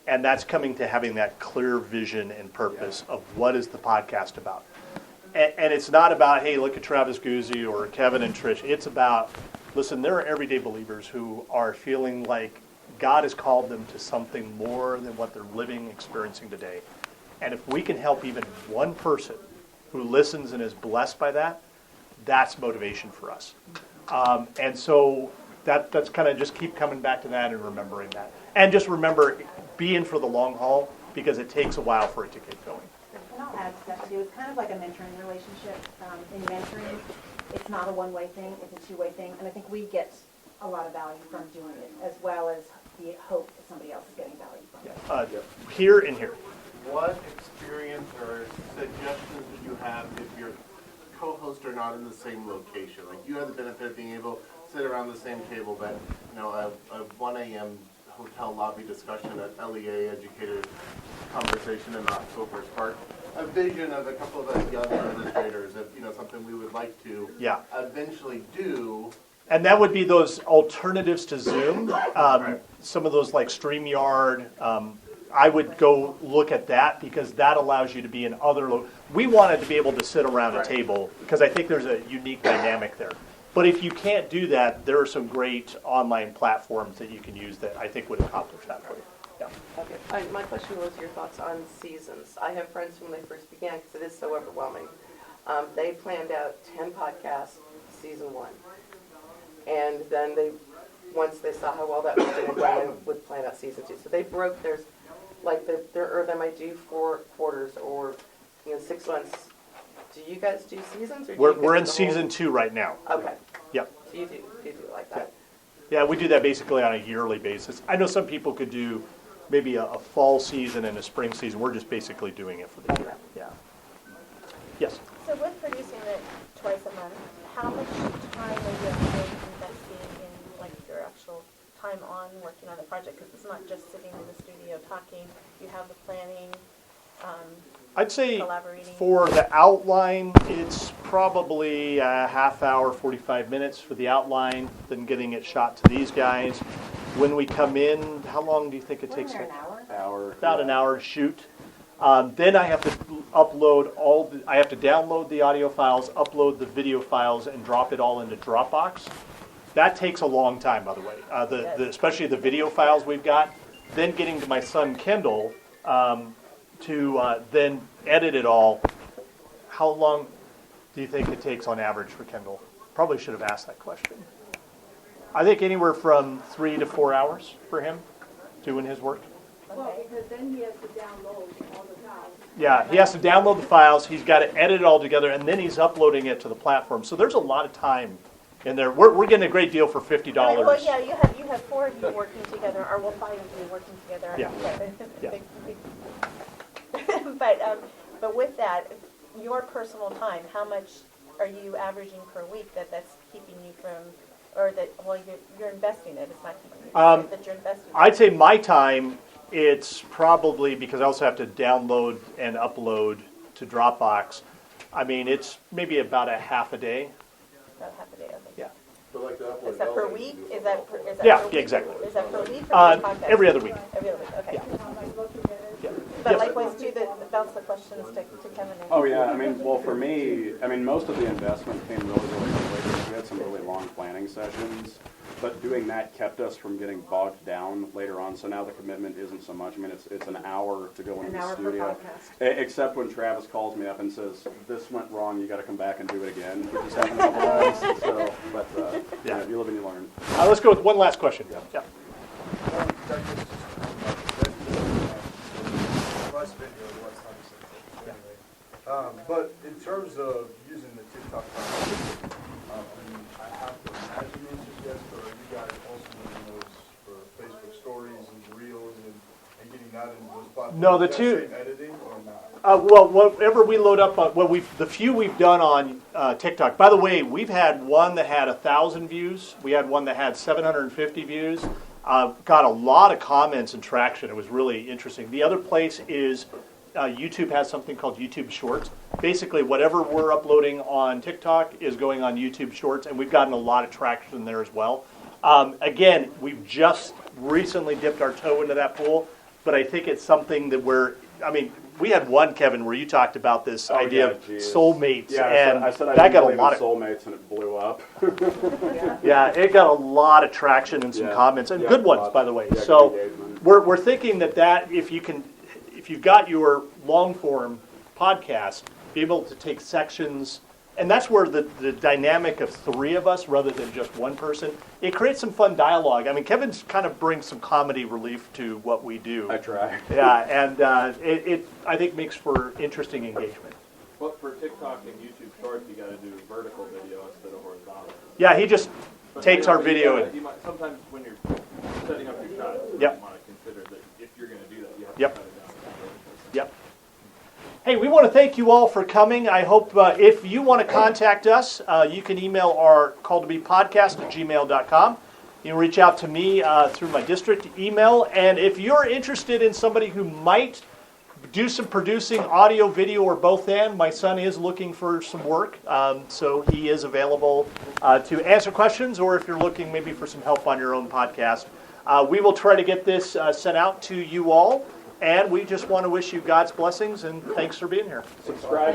and that's coming to having that clear vision and purpose of what is the podcast about. And it's not about, hey, look at Travis Guse or Kevin and Trish. It's about, listen, there are everyday believers who are feeling like God has called them to something more than what they're living, experiencing today. And if we can help even one person who listens and is blessed by that, that's motivation for us. And so that's kind of just keep coming back to that and remembering that. And just remember, be in for the long haul, because it takes a while for it to get going. to do. It's kind of like a mentoring relationship. In mentoring, it's not a one-way thing, it's a two-way thing, and I think we get a lot of value from doing it, as well as the hope that somebody else is getting value from it. Here and here. What experience or suggestions would you have if your co-hosts are not in the same location? Like, you have the benefit of being able to sit around the same table, but, you know, a 1 a.m. hotel lobby discussion at LEA educator conversation in October sparked a vision of a couple of us young administrators of, you know, something we would like to eventually do. And that would be those alternatives to Zoom, some of those like StreamYard. I would go look at that because that allows you to be in other. We wanted to be able to sit around a table because I think there's a unique dynamic there. But if you can't do that, there are some great online platforms that you can use that I think would accomplish that for you. Yeah. Okay. My question was your thoughts on seasons. I have friends when they first began, because it is so overwhelming. They planned out 10 podcasts, season 1. And then once they saw how well that was doing, they would plan out season 2. So they broke theirs, or they might do 4 quarters or 6 months. Do you guys do seasons? Or We're in season 2 right now. Okay. Yep. So you do like that. Yeah, we do that basically on a yearly basis. I know some people could do maybe a fall season and a spring season. We're just basically doing it for the year. Yeah. Yes. So with producing it twice a month, how much time are you actually investing in like your actual time on working on the project? Because it's not just sitting in the studio talking. You have the planning. I'd say for the outline, it's probably a half hour, 45 minutes for the outline, then getting it shot to these guys. When we come in, how long do you think it takes? An hour. About an hour to shoot. Then I have to upload I have to download the audio files, upload the video files, and drop it all into Dropbox. That takes a long time, by the way. Especially the video files we've got. Then getting to my son Kendall to then edit it all. How long do you think it takes on average for Kendall? Probably should have asked that question. I think anywhere from 3 to 4 hours for him doing his work. Well, because then he has to download all the files. Yeah, he has to download the files. He's got to edit it all together, and then he's uploading it to the platform. So there's a lot of time in there. We're getting a great deal for $50. Well, yeah, you have 4 of you working together, or 5 of you working together. Yeah. But with that, your personal time, how much are you averaging per week that's keeping you from, or that you're investing it? It's not keeping you that you're investing. I'd say my time. It's probably because I also have to download and upload to Dropbox. I mean, it's maybe about a half a day. About half a day, okay. Yeah. So like the Is that per week? Is that per yeah, week? exactly. Is that per week or per podcast? Every other week. Every other week, okay. Yeah. But Yes. likewise, too, bounce the questions to Kevin. Oh, yeah, for me, most of the investment came really quickly. We had some really long planning sessions, but doing that kept us from getting bogged down later on, so now the commitment isn't so much. It's an hour to go into the studio. Except when Travis calls me up and says, this went wrong, you got to come back and do it again, which has happened a couple times. So, but you live and you learn. Let's go with one last question. Yeah. But in terms of using the TikTok platform, I have to imagine the answer is yes, but are you guys also using those for Facebook stories and reels and getting that into those platforms? No, the two. Editing or not? Well, whatever we load up on, the few we've done on TikTok. By the way, we've had one that had 1,000 views. We had one that had 750 views. Got a lot of comments and traction. It was really interesting. The other place is YouTube has something called YouTube Shorts. Basically, whatever we're uploading on TikTok is going on YouTube Shorts, and we've gotten a lot of traction there as well. Again, we've just recently dipped our toe into that pool, but I think it's something that we had one, Kevin, where you talked about this idea of soulmates, and I said that got a lot of soulmates, and it blew up. Yeah, it got a lot of traction and some comments, and good ones, by the way. Yeah, so we're thinking that if you've got your long form podcast, be able to take sections, and that's where the dynamic of 3 of us rather than just one person, it creates some fun dialogue. I mean, Kevin's kind of brings some comedy relief to what we do. I try. Yeah, and it I think makes for interesting engagement. TikTok and YouTube Shorts, you got to do vertical video instead of horizontal. Yeah, he just takes our video and. Sometimes when you're setting up your shots, you Yep. want to consider that if you're going to do that, you have Yep. to cut it down. Yep. Hey, we want to thank you all for coming. I hope if you want to contact us, you can email our calldtobepodcast@gmail.com. You can reach out to me through my district email. And if you're interested in somebody who might do some producing, audio, video, or both and, my son is looking for some work. So he is available to answer questions, or if you're looking maybe for some help on your own podcast. We will try to get this sent out to you all. And we just want to wish you God's blessings, and thanks for being here. Subscribe.